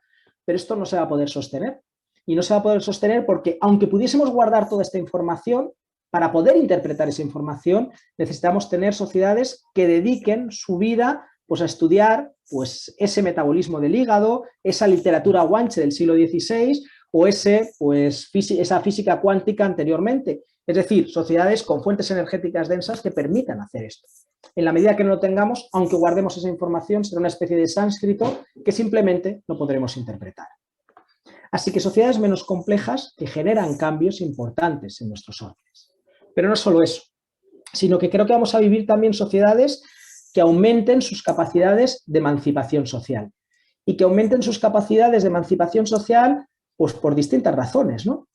S4: pero esto no se va a poder sostener. Y no se va a poder sostener porque aunque pudiésemos guardar toda esta información, para poder interpretar esa información necesitamos tener sociedades que dediquen su vida pues, a estudiar pues, ese metabolismo del hígado, esa literatura guanche del siglo XVI o esa física cuántica anteriormente. Es decir, sociedades con fuentes energéticas densas que permitan hacer esto. En la medida que no lo tengamos, aunque guardemos esa información, será una especie de sánscrito que simplemente no podremos interpretar. Así que sociedades menos complejas que generan cambios importantes en nuestros órdenes. Pero no solo eso, sino que creo que vamos a vivir también sociedades que aumenten sus capacidades de emancipación social. Y que aumenten sus capacidades de emancipación social pues por distintas razones, ¿no?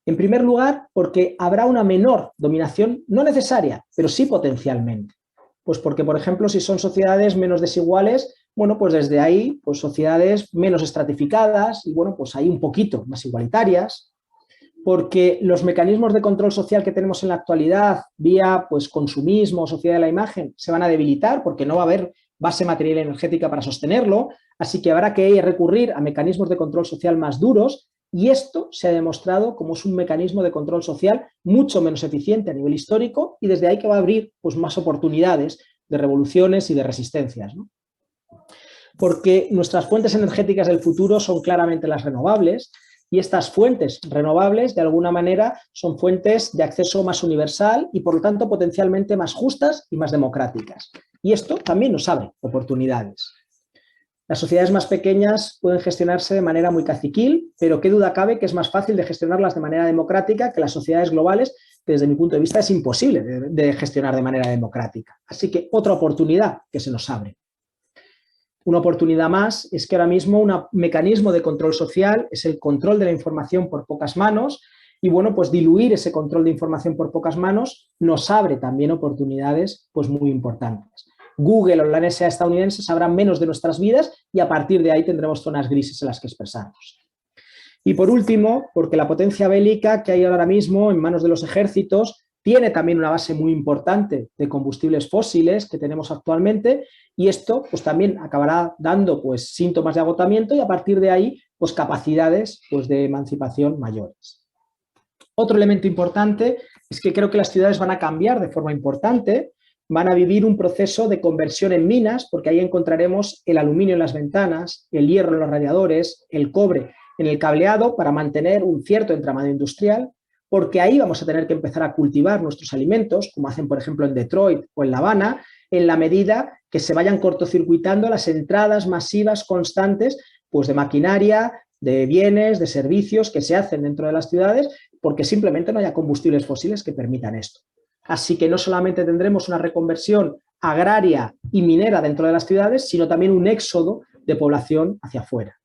S4: En primer lugar, porque habrá una menor dominación, no necesaria, pero sí potencialmente. Pues porque, por ejemplo, si son sociedades menos desiguales, bueno, pues desde ahí, pues sociedades menos estratificadas y, bueno, pues ahí un poquito más igualitarias. Porque los mecanismos de control social que tenemos en la actualidad, vía pues consumismo, sociedad de la imagen, se van a debilitar porque no va a haber base material energética para sostenerlo, así que habrá que recurrir a mecanismos de control social más duros y esto se ha demostrado como es un mecanismo de control social mucho menos eficiente a nivel histórico y desde ahí que va a abrir pues, más oportunidades de revoluciones y de resistencias, ¿no? Porque nuestras fuentes energéticas del futuro son claramente las renovables y estas fuentes renovables de alguna manera son fuentes de acceso más universal y por lo tanto potencialmente más justas y más democráticas. Y esto también nos abre oportunidades. Las sociedades más pequeñas pueden gestionarse de manera muy caciquil, pero qué duda cabe que es más fácil de gestionarlas de manera democrática que las sociedades globales, que desde mi punto de vista es imposible de gestionar de manera democrática. Así que otra oportunidad que se nos abre. Una oportunidad más es que ahora mismo un mecanismo de control social es el control de la información por pocas manos y bueno, pues diluir ese control de información por pocas manos nos abre también oportunidades pues muy importantes. Google o la NSA estadounidense sabrán menos de nuestras vidas y a partir de ahí tendremos zonas grises en las que expresarnos. Y por último, porque la potencia bélica que hay ahora mismo en manos de los ejércitos tiene también una base muy importante de combustibles fósiles que tenemos actualmente y esto pues también acabará dando pues síntomas de agotamiento y a partir de ahí pues capacidades pues de emancipación mayores. Otro elemento importante es que creo que las ciudades van a cambiar de forma importante, van a vivir un proceso de conversión en minas porque ahí encontraremos el aluminio en las ventanas, el hierro en los radiadores, el cobre en el cableado para mantener un cierto entramado industrial, porque ahí vamos a tener que empezar a cultivar nuestros alimentos, como hacen por ejemplo en Detroit o en La Habana, en la medida que se vayan cortocircuitando las entradas masivas constantes pues de maquinaria, de bienes, de servicios que se hacen dentro de las ciudades, porque simplemente no haya combustibles fósiles que permitan esto. Así que no solamente tendremos una reconversión agraria y minera dentro de las ciudades, sino también un éxodo de población hacia afuera.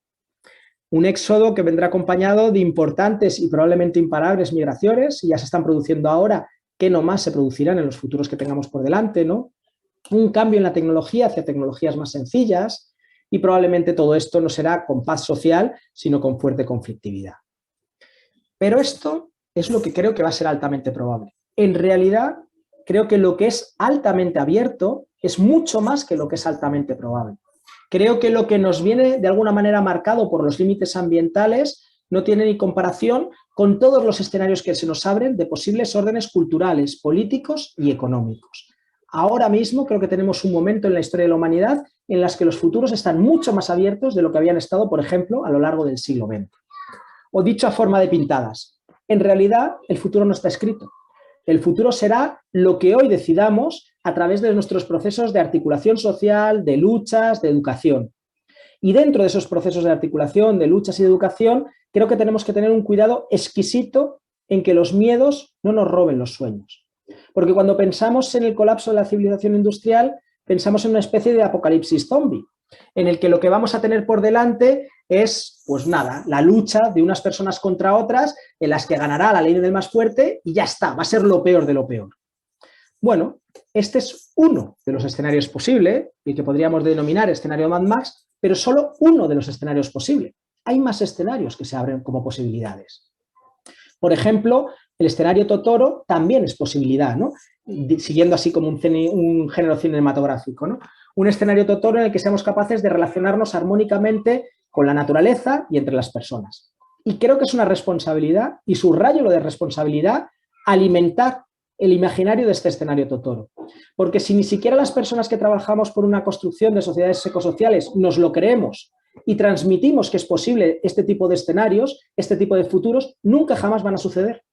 S4: Un éxodo que vendrá acompañado de importantes y probablemente imparables migraciones, y ya se están produciendo ahora, que no más se producirán en los futuros que tengamos por delante, ¿no? Un cambio en la tecnología hacia tecnologías más sencillas, y probablemente todo esto no será con paz social, sino con fuerte conflictividad. Pero esto es lo que creo que va a ser altamente probable. En realidad, creo que lo que es altamente abierto es mucho más que lo que es altamente probable. Creo que lo que nos viene de alguna manera marcado por los límites ambientales no tiene ni comparación con todos los escenarios que se nos abren de posibles órdenes culturales, políticos y económicos. Ahora mismo creo que tenemos un momento en la historia de la humanidad en las que los futuros están mucho más abiertos de lo que habían estado, por ejemplo, a lo largo del siglo XX. O dicho a forma de pintadas, en realidad el futuro no está escrito. El futuro será lo que hoy decidamos a través de nuestros procesos de articulación social, de luchas, de educación. Y dentro de esos procesos de articulación, de luchas y de educación, creo que tenemos que tener un cuidado exquisito en que los miedos no nos roben los sueños. Porque cuando pensamos en el colapso de la civilización industrial, pensamos en una especie de apocalipsis zombie, en el que lo que vamos a tener por delante es, pues nada, la lucha de unas personas contra otras, en las que ganará la ley del más fuerte y ya está, va a ser lo peor de lo peor. Bueno, este es uno de los escenarios posibles, y que podríamos denominar escenario Mad Max, pero solo uno de los escenarios posibles. Hay más escenarios que se abren como posibilidades. Por ejemplo, el escenario Totoro también es posibilidad, ¿no? Siguiendo así como un género cinematográfico, ¿no? Un escenario Totoro en el que seamos capaces de relacionarnos armónicamente con la naturaleza y entre las personas. Y creo que es una responsabilidad, y subrayo lo de responsabilidad, alimentar el imaginario de este escenario Totoro. Porque si ni siquiera las personas que trabajamos por una construcción de sociedades ecosociales nos lo creemos y transmitimos que es posible este tipo de escenarios, este tipo de futuros, nunca jamás van a suceder.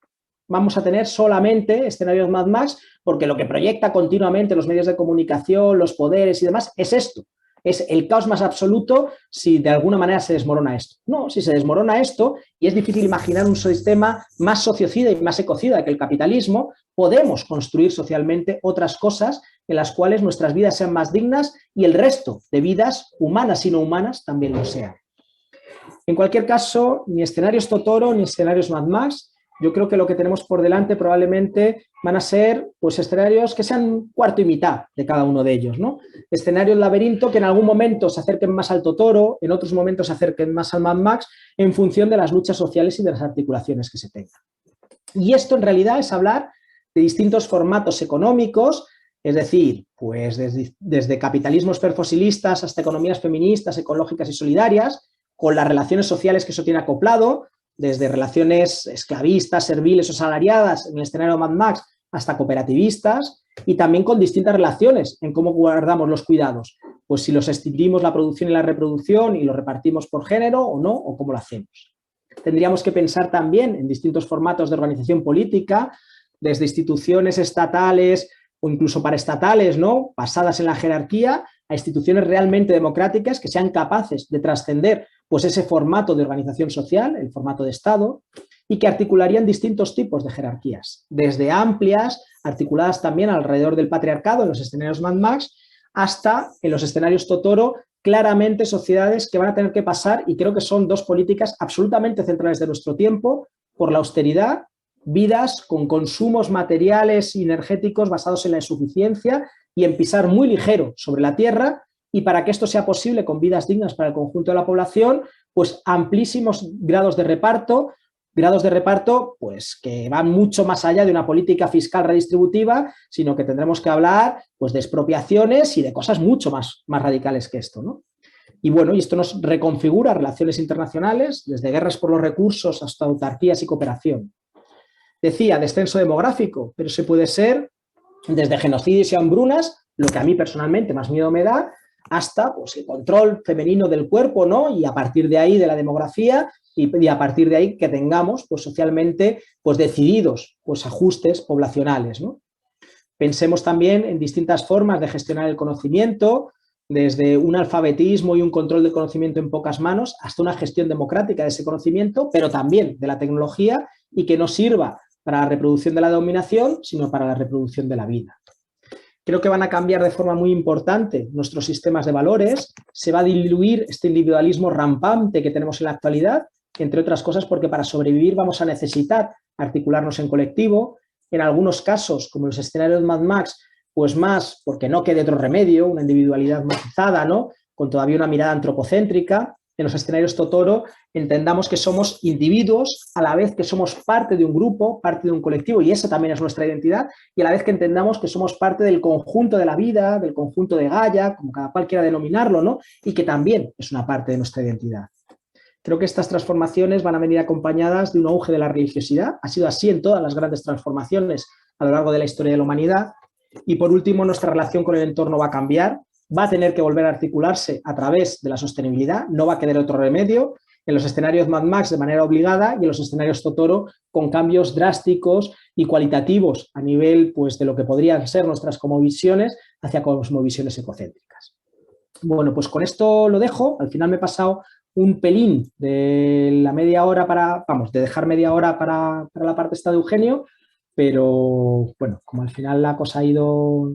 S4: Vamos a tener solamente escenarios Mad Max porque lo que proyecta continuamente los medios de comunicación, los poderes y demás es esto. Es el caos más absoluto si de alguna manera se desmorona esto. No, si se desmorona esto y es difícil imaginar un sistema más sociocida y más ecocida que el capitalismo, podemos construir socialmente otras cosas en las cuales nuestras vidas sean más dignas y el resto de vidas, humanas y no humanas, también lo sean. En cualquier caso, ni escenarios Totoro ni escenarios Mad Max. Yo creo que lo que tenemos por delante probablemente van a ser pues, escenarios que sean cuarto y mitad de cada uno de ellos, ¿no? Escenarios laberinto que en algún momento se acerquen más al Totoro, en otros momentos se acerquen más al Mad Max, en función de las luchas sociales y de las articulaciones que se tengan. Y esto en realidad es hablar de distintos formatos económicos, es decir, pues desde capitalismos perfosilistas hasta economías feministas, ecológicas y solidarias, con las relaciones sociales que eso tiene acoplado, desde relaciones esclavistas, serviles o salariadas en el escenario Mad Max hasta cooperativistas, y también con distintas relaciones en cómo guardamos los cuidados. Pues si los extinguimos la producción y la reproducción y los repartimos por género o no, o cómo lo hacemos. Tendríamos que pensar también en distintos formatos de organización política, desde instituciones estatales o incluso paraestatales, ¿no? Basadas en la jerarquía, a instituciones realmente democráticas que sean capaces de trascender pues ese formato de organización social, el formato de Estado, y que articularían distintos tipos de jerarquías, desde amplias, articuladas también alrededor del patriarcado en los escenarios Mad Max, hasta en los escenarios Totoro, claramente sociedades que van a tener que pasar, y creo que son dos políticas absolutamente centrales de nuestro tiempo, por la austeridad, vidas con consumos materiales y energéticos basados en la insuficiencia y en pisar muy ligero sobre la tierra. Y para que esto sea posible con vidas dignas para el conjunto de la población, pues amplísimos grados de reparto pues que van mucho más allá de una política fiscal redistributiva, sino que tendremos que hablar pues de expropiaciones y de cosas mucho más radicales que esto, ¿no? Y bueno, y esto nos reconfigura relaciones internacionales, desde guerras por los recursos hasta autarquías y cooperación. Decía, descenso demográfico, pero se puede ser desde genocidios y hambrunas, lo que a mí personalmente más miedo me da, hasta pues, el control femenino del cuerpo, ¿no? Y a partir de ahí de la demografía y a partir de ahí que tengamos pues, socialmente pues, decididos pues, ajustes poblacionales, ¿no? Pensemos también en distintas formas de gestionar el conocimiento, desde un alfabetismo y un control del conocimiento en pocas manos hasta una gestión democrática de ese conocimiento, pero también de la tecnología y que no sirva para la reproducción de la dominación, sino para la reproducción de la vida. Creo que van a cambiar de forma muy importante nuestros sistemas de valores, se va a diluir este individualismo rampante que tenemos en la actualidad, entre otras cosas porque para sobrevivir vamos a necesitar articularnos en colectivo, en algunos casos, como los escenarios Mad Max, pues más porque no quede otro remedio, una individualidad matizada, ¿no? Con todavía una mirada antropocéntrica. En los escenarios Totoro entendamos que somos individuos a la vez que somos parte de un grupo, parte de un colectivo, y esa también es nuestra identidad, y a la vez que entendamos que somos parte del conjunto de la vida, del conjunto de Gaia, como cada cual quiera denominarlo, ¿no? Y que también es una parte de nuestra identidad. Creo que estas transformaciones van a venir acompañadas de un auge de la religiosidad. Ha sido así en todas las grandes transformaciones a lo largo de la historia de la humanidad. Y por último, nuestra relación con el entorno va a cambiar, va a tener que volver a articularse a través de la sostenibilidad, no va a quedar otro remedio. En los escenarios Mad Max de manera obligada y en los escenarios Totoro con cambios drásticos y cualitativos a nivel pues, de lo que podrían ser nuestras cosmovisiones hacia cosmovisiones ecocéntricas. Bueno, pues con esto lo dejo. Al final me he pasado un pelín de la media hora de dejar media hora para la parte esta de Eugenio, pero bueno, como al final la cosa ha ido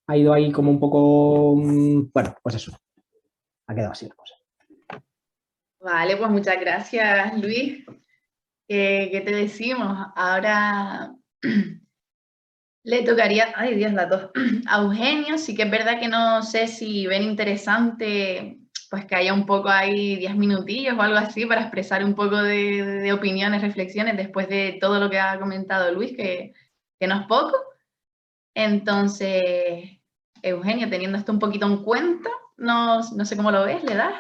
S4: ahí como un poco, bueno, pues eso, ha quedado así la cosa.
S1: Vale, pues muchas gracias, Luis. ¿Qué te decimos? Ahora le tocaría, ay Dios, la tos, a Eugenio. Sí que es verdad que no sé si ven interesante pues que haya un poco ahí 10 minutillos o algo así para expresar un poco de opiniones, reflexiones después de todo lo que ha comentado Luis, que no es poco. Entonces, Eugenio, teniendo esto un poquito en cuenta, no sé cómo lo ves, ¿le das?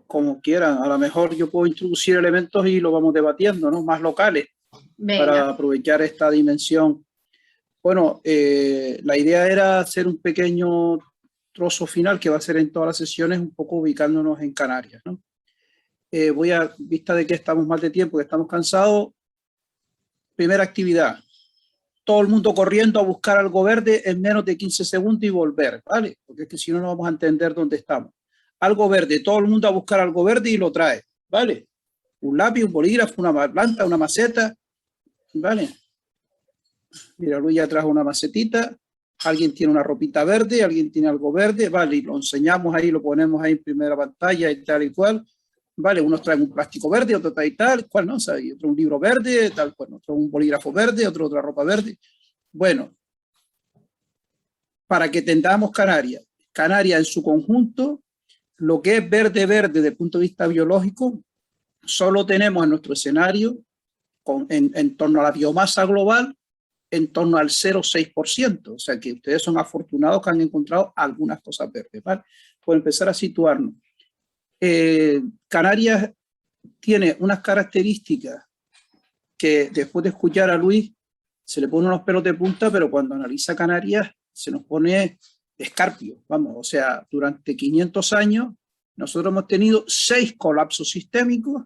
S5: Como quieran, a lo mejor yo puedo introducir elementos y lo vamos debatiendo, ¿no? Más locales. Venga. Para aprovechar esta dimensión. Bueno, la idea era hacer un pequeño trozo final que va a ser en todas las sesiones, un poco ubicándonos en Canarias, ¿no? Vista de que estamos mal de tiempo, que estamos cansados, primera actividad, todo el mundo corriendo a buscar algo verde en menos de 15 segundos y volver, ¿vale? Porque es que si no, no vamos a entender dónde estamos. Algo verde, todo el mundo a buscar algo verde y lo trae, ¿vale? Un lápiz, un bolígrafo, una planta, una maceta, ¿vale? Mira, Luis ya trajo una macetita, alguien tiene una ropita verde, alguien tiene algo verde, vale, y lo enseñamos ahí, lo ponemos ahí en primera pantalla y tal y cual, vale, unos traen un plástico verde, otro trae tal cual, ¿no? O sea, y otro un libro verde, tal cual, otro un bolígrafo verde, otro otra ropa verde. Bueno, para que entendamos Canarias en su conjunto, lo que es verde desde el punto de vista biológico, solo tenemos en nuestro escenario, en torno a la biomasa global, en torno al 0,6%. O sea que ustedes son afortunados que han encontrado algunas cosas verdes, ¿vale? Por empezar a situarnos. Canarias tiene unas características que después de escuchar a Luis se le ponen unos pelos de punta, pero cuando analiza Canarias se nos pone escarpio. Vamos, o sea, durante 500 años nosotros hemos tenido 6 colapsos sistémicos.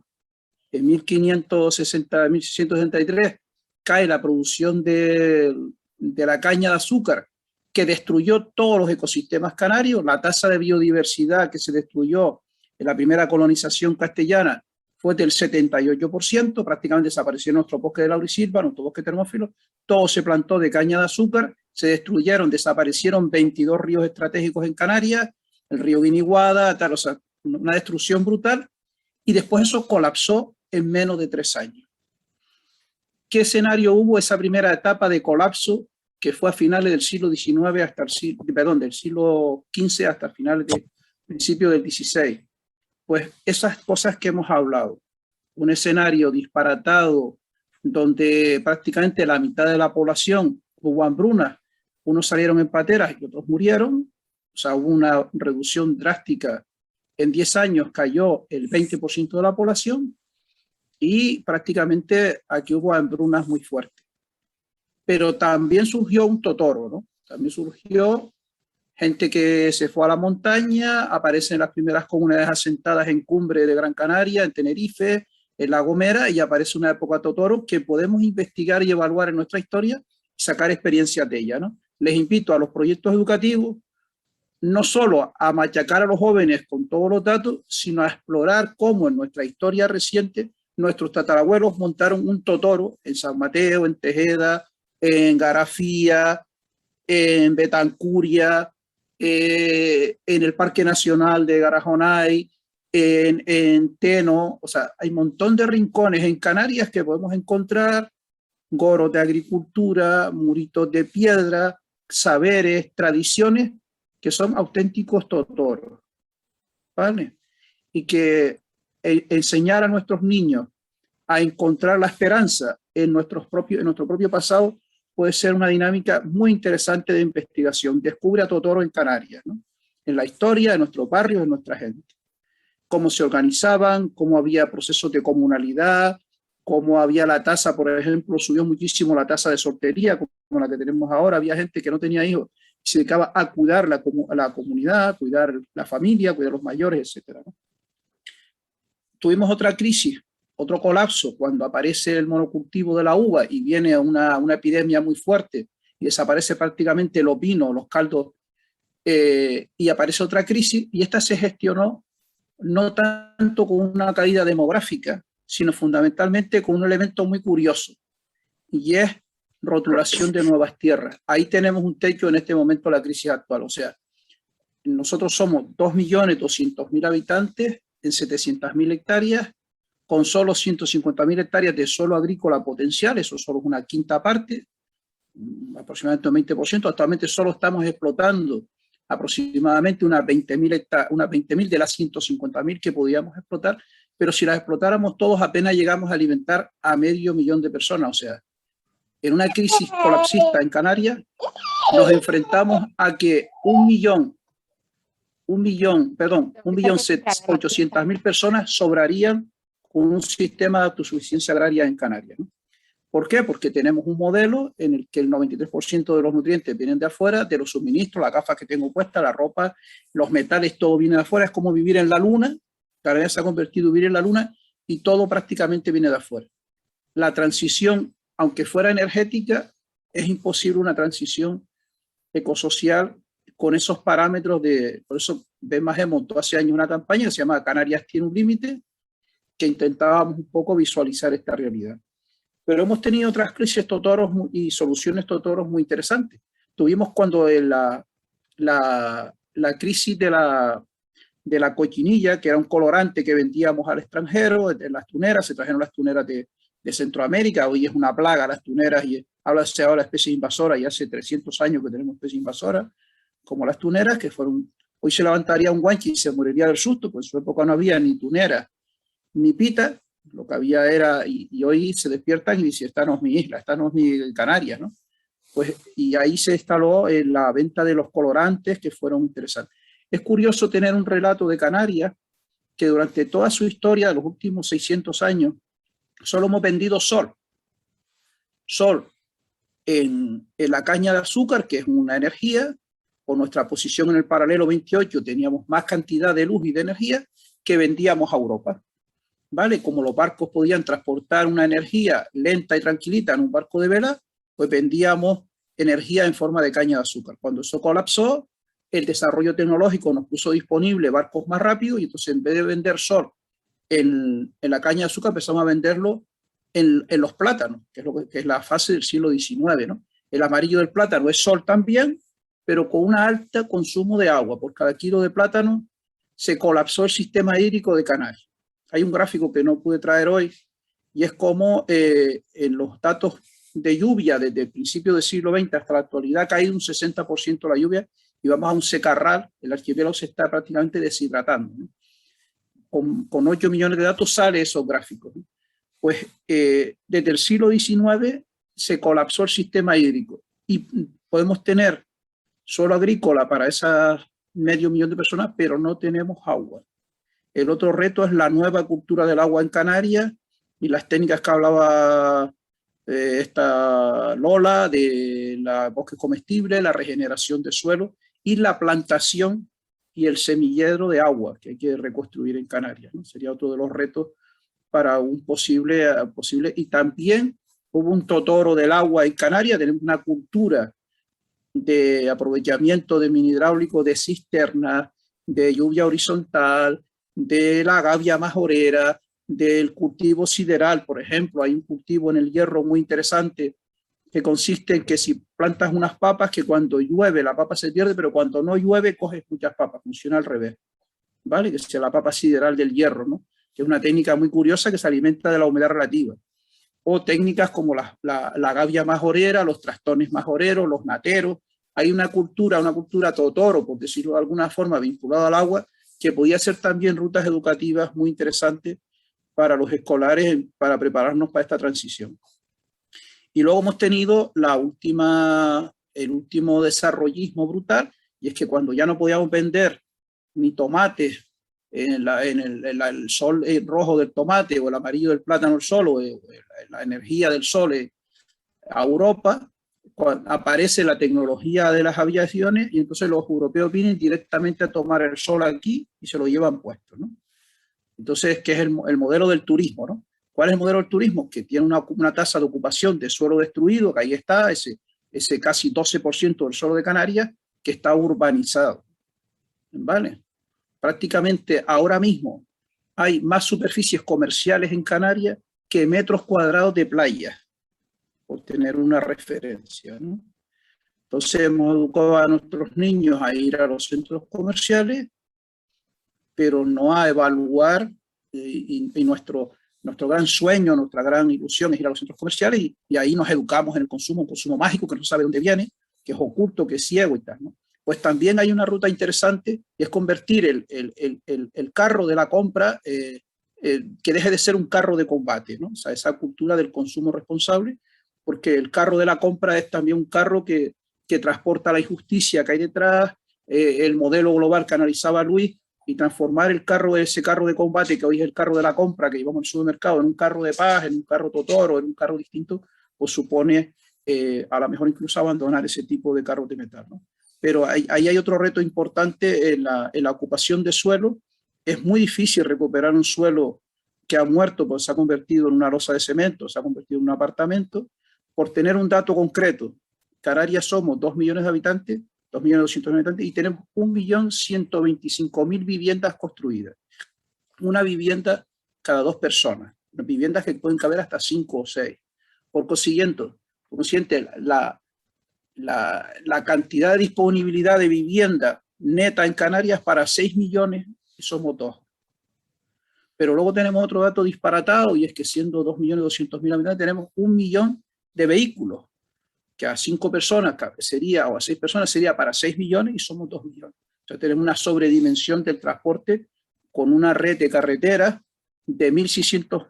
S5: En 1663 cae la producción de la caña de azúcar, que destruyó todos los ecosistemas canarios. La tasa de biodiversidad que se destruyó en la primera colonización castellana fue del 78%, prácticamente desapareció nuestro bosque de laurisilva, nuestro bosque termófilo, todo se plantó de caña de azúcar, se destruyeron, desaparecieron 22 ríos estratégicos en Canarias, el río Guiniguada, tal, o sea, una destrucción brutal, y después eso colapsó en menos de 3 años. ¿Qué escenario hubo esa primera etapa de colapso que fue a finales del siglo XIX hasta del siglo XV hasta finales del principio del XVI? Pues esas cosas que hemos hablado, un escenario disparatado donde prácticamente la mitad de la población hubo hambrunas, unos salieron en pateras y otros murieron, o sea, hubo una reducción drástica, en 10 años cayó el 20% de la población y prácticamente aquí hubo hambrunas muy fuertes. Pero también surgió un totoro, ¿no? También surgió gente que se fue a la montaña, aparecen las primeras comunidades asentadas en cumbre de Gran Canaria, en Tenerife, en La Gomera, y aparece una época totoro que podemos investigar y evaluar en nuestra historia y sacar experiencias de ella, ¿no? Les invito a los proyectos educativos no solo a machacar a los jóvenes con todos los datos, sino a explorar cómo en nuestra historia reciente nuestros tatarabuelos montaron un totoro en San Mateo, en Tejeda, en Garafía, en Betancuria, en el Parque Nacional de Garajonay, en Teno. O sea, hay un montón de rincones en Canarias que podemos encontrar, goros de agricultura, muritos de piedra, saberes, tradiciones que son auténticos totoros, ¿vale? Y que enseñar a nuestros niños a encontrar la esperanza en nuestro propio pasado puede ser una dinámica muy interesante de investigación. Descubre a Totoro en Canarias, ¿no? en la historia de nuestros barrios, de nuestra gente. Cómo se organizaban, cómo había procesos de comunalidad, cómo había la tasa, por ejemplo, subió muchísimo la tasa de soltería, como la que tenemos ahora. Había gente que no tenía hijos y se dedicaba a cuidar la comunidad, cuidar la familia, cuidar los mayores, etc. ¿no? Tuvimos otra crisis, otro colapso, cuando aparece el monocultivo de la uva y viene una epidemia muy fuerte y desaparece prácticamente los vinos, los caldos, y aparece otra crisis, y esta se gestionó no tanto con una caída demográfica, sino fundamentalmente con un elemento muy curioso, y es rotulación de nuevas tierras. Ahí tenemos un techo en este momento de la crisis actual. O sea, nosotros somos 2.200.000 habitantes en 700.000 hectáreas, con solo 150.000 hectáreas de suelo agrícola potencial, eso solo es una quinta parte, aproximadamente un 20%. Actualmente solo estamos explotando aproximadamente unas 20.000 de las 150.000 que podíamos explotar, pero si las explotáramos todos apenas llegamos a alimentar a 500.000 de personas. O sea, en una crisis colapsista en Canarias nos enfrentamos a que 1.800.000 personas sobrarían con un sistema de autosuficiencia agraria en Canarias, ¿no? ¿Por qué? Porque tenemos un modelo en el que el 93% de los nutrientes vienen de afuera, de los suministros, las gafas que tengo puestas, la ropa, los metales, todo viene de afuera. Es como vivir en la luna. Canarias se ha convertido en vivir en la luna y todo prácticamente viene de afuera. La transición, aunque fuera energética, es imposible una transición ecosocial con esos parámetros de... Por eso BMG montó hace años una campaña que se llama Canarias tiene un límite, que intentábamos un poco visualizar esta realidad. Pero hemos tenido otras crisis totoros y soluciones totoros muy interesantes. Tuvimos cuando la crisis de la cochinilla, que era un colorante que vendíamos al extranjero, en las tuneras, se trajeron las tuneras de Centroamérica. Hoy es una plaga las tuneras y se habla de especies invasoras, y hace 300 años que tenemos especies invasoras, como las tuneras, que fueron... Hoy se levantaría un guanchi y se moriría del susto, pues en su época no había ni tuneras ni pita. Lo que había era, y hoy se despiertan y dicen, esta no es mi isla, esta no es mi Canarias, ¿no? Pues, y ahí se instaló la venta de los colorantes, que fueron interesantes. Es curioso tener un relato de Canarias, que durante toda su historia, de los últimos 600 años, solo hemos vendido sol. Sol en la caña de azúcar, que es una energía. Por nuestra posición en el paralelo 28 teníamos más cantidad de luz y de energía que vendíamos a Europa. ¿Vale? Como los barcos podían transportar una energía lenta y tranquilita en un barco de vela, pues vendíamos energía en forma de caña de azúcar. Cuando eso colapsó, el desarrollo tecnológico nos puso disponible barcos más rápidos, y entonces en vez de vender sol en la caña de azúcar, empezamos a venderlo en los plátanos, que es la fase del siglo XIX, ¿no? El amarillo del plátano es sol también, pero con un alto consumo de agua. Por cada kilo de plátano se colapsó el sistema hídrico de Canarias. Hay un gráfico que no pude traer hoy, y es como en los datos de lluvia desde el principio del siglo XX hasta la actualidad ha caído un 60% la lluvia, y vamos a un secarral. El archipiélago se está prácticamente deshidratando, ¿no? Con 8 millones de datos sale esos gráficos, ¿no? Pues desde el siglo XIX se colapsó el sistema hídrico, y podemos tener suelo agrícola para esas 500.000 de personas, pero no tenemos agua. El otro reto es la nueva cultura del agua en Canarias y las técnicas que hablaba esta Lola, de la bosque comestible, la regeneración de suelo y la plantación y el semillero de agua que hay que reconstruir en Canarias, ¿no? Sería otro de los retos para un posible. Y también hubo un totoro del agua en Canarias. Tenemos una cultura de aprovechamiento de mini hidráulico, de cisternas, de lluvia horizontal, de la gavia majorera, del cultivo sideral. Por ejemplo, hay un cultivo en el Hierro muy interesante que consiste en que si plantas unas papas, que cuando llueve la papa se pierde, pero cuando no llueve coges muchas papas. Funciona al revés, ¿vale? Que sea la papa sideral del Hierro, ¿no? Que es una técnica muy curiosa que se alimenta de la humedad relativa. O técnicas como la gavia majorera, los trastones majoreros, los nateros. Hay una cultura totoro, por decirlo de alguna forma, vinculada al agua, que podía ser también rutas educativas muy interesantes para los escolares, para prepararnos para esta transición. Y luego hemos tenido el último desarrollismo brutal, y es que cuando ya no podíamos vender ni tomates en el sol rojo del tomate o el amarillo del plátano al sol o la energía del sol a Europa, aparece la tecnología de las aviaciones y entonces los europeos vienen directamente a tomar el sol aquí y se lo llevan puesto, ¿no? Entonces, ¿qué es el modelo del turismo, ¿no? ¿Cuál es el modelo del turismo? Que tiene una tasa de ocupación de suelo destruido, que ahí está, ese casi 12% del suelo de Canarias, que está urbanizado, ¿vale? Prácticamente ahora mismo hay más superficies comerciales en Canarias que metros cuadrados de playa, por tener una referencia, ¿no? Entonces hemos educado a nuestros niños a ir a los centros comerciales, pero no a evaluar, y nuestro gran sueño, nuestra gran ilusión es ir a los centros comerciales y ahí nos educamos en el consumo, un consumo mágico que no sabe dónde viene, que es oculto, que es ciego y tal, ¿no? Pues también hay una ruta interesante y es convertir el carro de la compra, que deje de ser un carro de combate, ¿no? O sea, esa cultura del consumo responsable, porque el carro de la compra es también un carro que transporta la injusticia que hay detrás, el modelo global que analizaba Luis, y transformar ese carro de combate, que hoy es el carro de la compra que llevamos al supermercado, en un carro de paz, en un carro Totoro, en un carro distinto, pues supone a lo mejor incluso abandonar ese tipo de carros de metal, ¿no? Pero ahí hay otro reto importante en la ocupación de suelo. Es muy difícil recuperar un suelo que ha muerto, pues se ha convertido en una losa de cemento, se ha convertido en un apartamento. Por tener un dato concreto, Canarias somos 2 millones de habitantes, 2.200.000 habitantes, y tenemos 1.125.000 viviendas construidas. Una vivienda cada 2 personas. Viviendas que pueden caber hasta 5 o 6. Por consiguiente, la cantidad de disponibilidad de vivienda neta en Canarias para 6 millones y somos 2. Pero luego tenemos otro dato disparatado, y es que siendo 2.200.000 habitantes tenemos 1 millón de vehículos, que a 5 personas sería, o a 6 personas sería para 6 millones y somos 2 millones. O sea, tenemos una sobredimensión del transporte con una red de carreteras de 1.600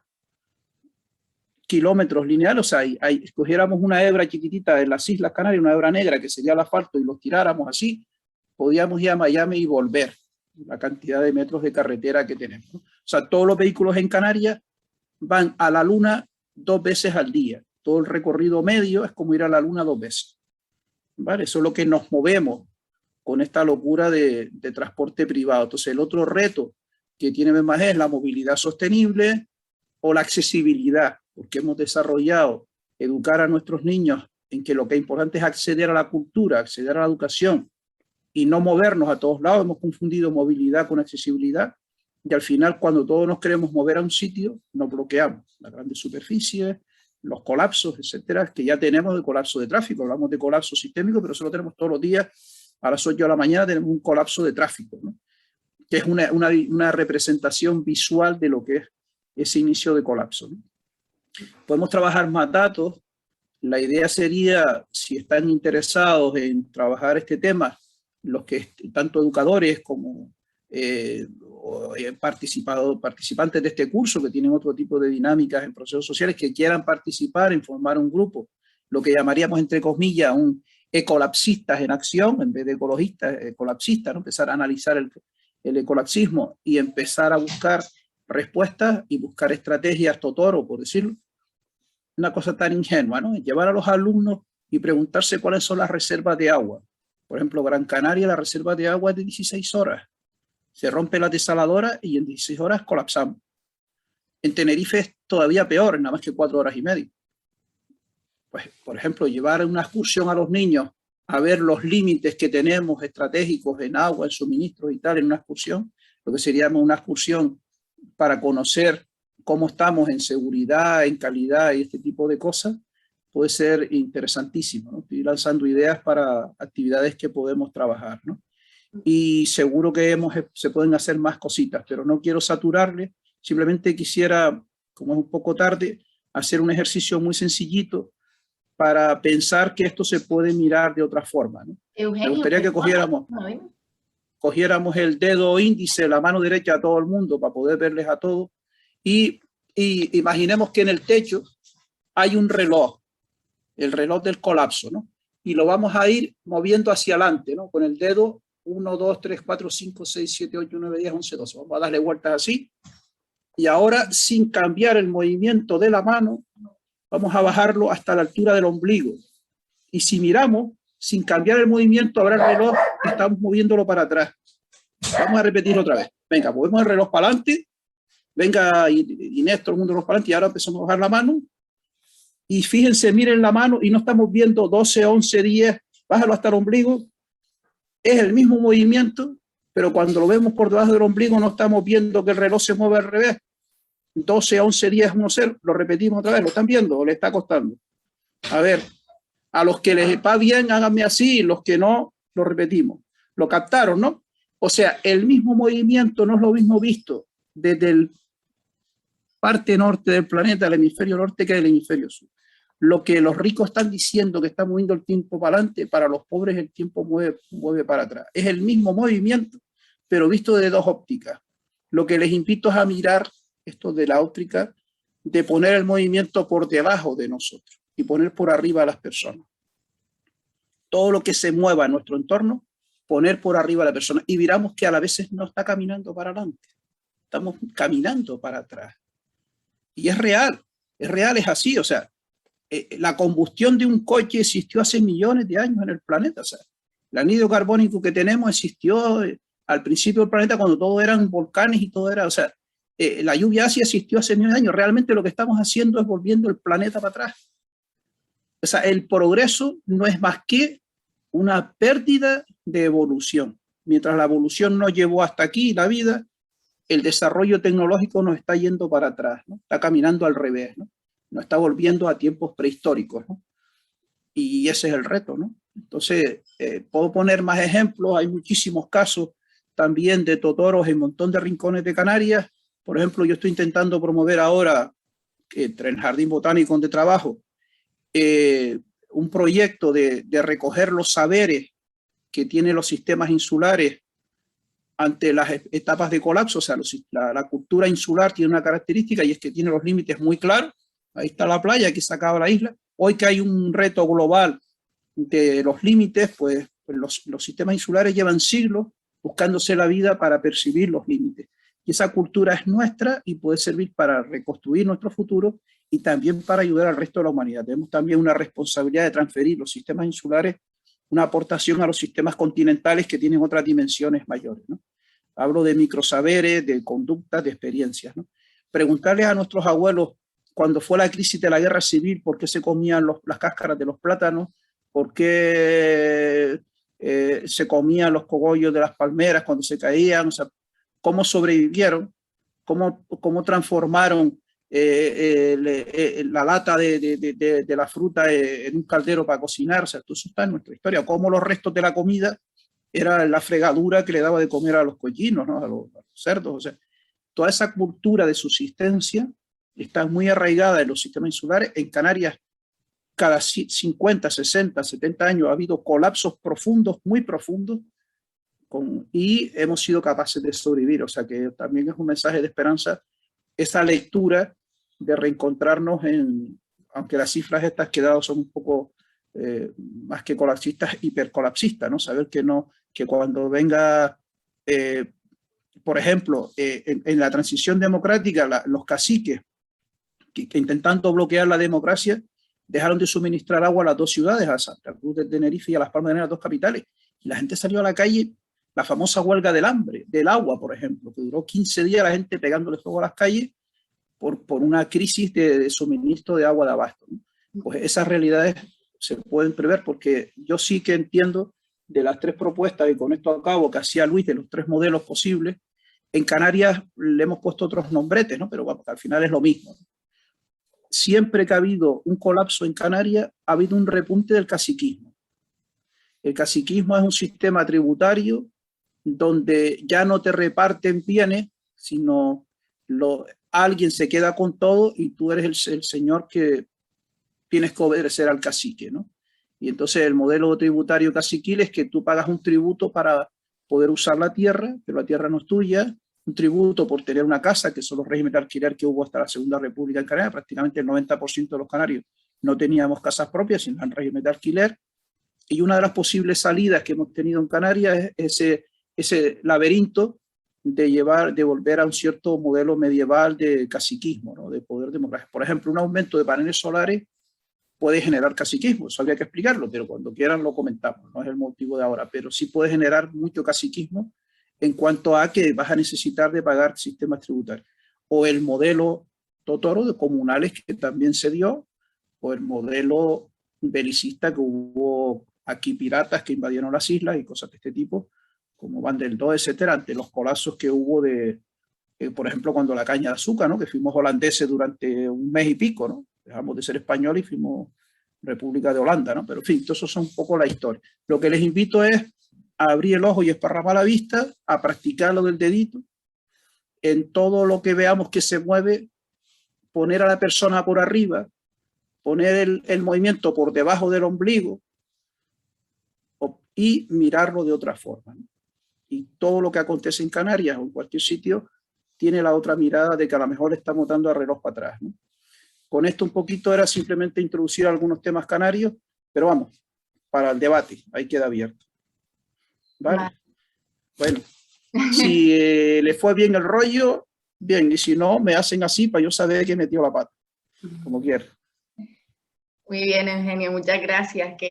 S5: kilómetros lineales. O sea, si cogiéramos una hebra chiquitita de las Islas Canarias, una hebra negra que sería el asfalto, y los tiráramos así, podíamos ir a Miami y volver, la cantidad de metros de carretera que tenemos, ¿no? O sea, todos los vehículos en Canarias van a la Luna 2 veces al día. Todo el recorrido medio es como ir a la Luna 2 veces, ¿vale? Eso es lo que nos movemos con esta locura de transporte privado. Entonces, el otro reto que tiene BEM+ es la movilidad sostenible o la accesibilidad, porque hemos desarrollado educar a nuestros niños en que lo que es importante es acceder a la cultura, acceder a la educación y no movernos a todos lados. Hemos confundido movilidad con accesibilidad y al final, cuando todos nos queremos mover a un sitio, nos bloqueamos. Las grandes superficies, los colapsos, etcétera, que ya tenemos de colapso de tráfico. Hablamos de colapso sistémico, pero eso lo tenemos todos los días. A las 8 de la mañana tenemos un colapso de tráfico, ¿no? Que es una representación visual de lo que es ese inicio de colapso, ¿no? Podemos trabajar más datos. La idea sería, si están interesados en trabajar este tema, los que tanto educadores como participantes de este curso que tienen otro tipo de dinámicas en procesos sociales, que quieran participar en formar un grupo, lo que llamaríamos entre comillas un ecolapsistas en acción, en vez de ecologistas, ecolapsistas, ¿no? Empezar a analizar el ecolapsismo y empezar a buscar respuestas y buscar estrategias Totoro, por decirlo. Una cosa tan ingenua, ¿no? Llevar a los alumnos y preguntarse cuáles son las reservas de agua. Por ejemplo, Gran Canaria, la reserva de agua es de 16 horas. Se rompe la desaladora y en 16 horas colapsamos. En Tenerife es todavía peor, nada más que 4 horas y media. Pues, por ejemplo, llevar una excursión a los niños a ver los límites que tenemos estratégicos en agua, en suministros y tal, en una excursión, lo que sería una excursión para conocer cómo estamos en seguridad, en calidad y este tipo de cosas, puede ser interesantísimo, ¿no? Estoy lanzando ideas para actividades que podemos trabajar, ¿no? Y seguro que se pueden hacer más cositas, pero no quiero saturarle. Simplemente quisiera, como es un poco tarde, hacer un ejercicio muy sencillito para pensar que esto se puede mirar de otra forma, ¿no?
S1: Eugenio,
S5: me gustaría que cogiéramos el dedo índice, la mano derecha a todo el mundo para poder verles a todos, y imaginemos que en el techo hay un reloj, el reloj del colapso, ¿no? y lo vamos a ir moviendo hacia adelante, ¿no? Con el dedo 1, 2, 3, 4, 5, 6, 7, 8, 9, 10, 11, 12. Vamos a darle vueltas así. Y ahora, sin cambiar el movimiento de la mano, vamos a bajarlo hasta la altura del ombligo. Y si miramos, sin cambiar el movimiento, ahora el reloj estamos moviéndolo para atrás. Vamos a repetirlo otra vez. Venga, movemos el reloj para adelante. Venga, Inés, todo el mundo los para adelante. Y ahora empezamos a bajar la mano. Y fíjense, miren la mano y no estamos viendo 12, 11, 10. Bájalo hasta el ombligo. Es el mismo movimiento, pero cuando lo vemos por debajo del ombligo no estamos viendo que el reloj se mueve al revés. 12, 11, 10, 1, 0. Lo repetimos otra vez. ¿Lo están viendo o le está costando? A ver, a los que les va bien, háganme así. Y los que no, lo repetimos. Lo captaron, ¿no? O sea, el mismo movimiento no es lo mismo visto desde el parte norte del planeta, el hemisferio norte, que el hemisferio sur. Lo que los ricos están diciendo que está moviendo el tiempo para adelante, para los pobres el tiempo mueve para atrás. Es el mismo movimiento, pero visto de dos ópticas. Lo que les invito es a mirar esto de la óptica, de poner el movimiento por debajo de nosotros y poner por arriba a las personas. Todo lo que se mueva en nuestro entorno, poner por arriba a la persona. Y miramos que a la vez no está caminando para adelante. Estamos caminando para atrás. Y es real, es así. O sea, la combustión de un coche existió hace millones de años en el planeta. O sea, el anhídrido carbónico que tenemos existió al principio del planeta cuando todo eran volcanes y todo era, o sea, la lluvia ácida existió hace millones de años. Realmente lo que estamos haciendo es volviendo el planeta para atrás. O sea, el progreso no es más que una pérdida de evolución. Mientras la evolución nos llevó hasta aquí, la vida, el desarrollo tecnológico nos está yendo para atrás, ¿no? Está caminando al revés, ¿no? Nos está volviendo a tiempos prehistóricos, ¿no? Y ese es el reto, ¿no? Entonces, puedo poner más ejemplos, hay muchísimos casos también de totoros en un montón de rincones de Canarias. Por ejemplo, yo estoy intentando promover ahora, entre el Jardín Botánico donde trabajo, un proyecto de recoger los saberes que tienen los sistemas insulares ante las etapas de colapso. O sea, la cultura insular tiene una característica y es que tiene los límites muy claros. Ahí está la playa, aquí se acaba la isla. Hoy que hay un reto global de los límites, pues los sistemas insulares llevan siglos buscándose la vida para percibir los límites. Y esa cultura es nuestra y puede servir para reconstruir nuestro futuro y también para ayudar al resto de la humanidad. Tenemos también una responsabilidad de transferir los sistemas insulares, una aportación a los sistemas continentales que tienen otras dimensiones mayores, ¿no? Hablo de microsaberes, de conductas, de experiencias, ¿no? Preguntarles a nuestros abuelos cuando fue la crisis de la guerra civil, por qué se comían las cáscaras de los plátanos, por qué se comían los cogollos de las palmeras cuando se caían, o sea, cómo sobrevivieron, cómo transformaron la lata de la fruta en un caldero para cocinar. O sea, todo eso está en nuestra historia. Cómo los restos de la comida era la fregadura que le daba de comer a los collinos, ¿no? a los cerdos. O sea, toda esa cultura de subsistencia está muy arraigada en los sistemas insulares. En Canarias, cada 50, 60, 70 años ha habido colapsos profundos, muy profundos, y hemos sido capaces de sobrevivir. O sea que también es un mensaje de esperanza esa lectura de reencontrarnos aunque las cifras estas que he dado son un poco más que colapsistas, hipercolapsistas, ¿no? Saber que cuando venga, por ejemplo, en la transición democrática, los caciques que intentando bloquear la democracia dejaron de suministrar agua a las dos ciudades, a Santa Cruz de Tenerife y a Las Palmas de Tenerife, las dos capitales, y la gente salió a la calle. La famosa huelga del hambre, del agua, por ejemplo, que duró 15 días la gente pegándole fuego a las calles por una crisis de suministro de agua de abasto, ¿no? Pues esas realidades se pueden prever, porque yo sí que entiendo de las tres propuestas, y con esto acabo, que hacía Luis, de los tres modelos posibles. En Canarias le hemos puesto otros nombretes, ¿no? Pero bueno, al final es lo mismo. Siempre que ha habido un colapso en Canarias, ha habido un repunte del caciquismo. El caciquismo es un sistema tributario donde ya no te reparten bienes, sino alguien se queda con todo y tú eres el señor que tienes que obedecer al cacique, ¿no? Y entonces el modelo tributario caciquil es que tú pagas un tributo para poder usar la tierra, pero la tierra no es tuya, un tributo por tener una casa, que son los regímenes de alquiler que hubo hasta la Segunda República en Canarias. Prácticamente el 90% de los canarios no teníamos casas propias, sino en régimen de alquiler. Y una de las posibles salidas que hemos tenido en Canarias es ese laberinto de volver a un cierto modelo medieval de caciquismo, ¿no? De poder democrático. Por ejemplo, un aumento de paneles solares puede generar caciquismo, eso habría que explicarlo, pero cuando quieran lo comentamos, no es el motivo de ahora, pero sí puede generar mucho caciquismo en cuanto a que vas a necesitar de pagar sistemas tributarios. O el modelo Totoro de comunales que también se dio, o el modelo belicista que hubo aquí, piratas que invadieron las islas y cosas de este tipo, como Van del Do, etcétera, ante los colapsos que hubo de, por ejemplo, cuando la caña de azúcar, ¿no? Que fuimos holandeses durante un mes y pico, ¿no? Dejamos de ser españoles y fuimos República de Holanda, ¿no? Pero en fin, eso son un poco la historia. Lo que les invito es a abrir el ojo y esparramar la vista, a practicar lo del dedito, en todo lo que veamos que se mueve, poner a la persona por arriba, poner el movimiento por debajo del ombligo y mirarlo de otra forma, ¿no? Y todo lo que acontece en Canarias o en cualquier sitio tiene la otra mirada de que a lo mejor estamos dando a reloj para atrás, ¿no? Con esto un poquito era simplemente introducir algunos temas canarios, pero vamos, para el debate, ahí queda abierto. ¿Vale? Bueno, si le fue bien el rollo, bien, y si no, me hacen así para yo saber que metió la pata, como quiera.
S1: Muy bien, Eugenio, muchas gracias.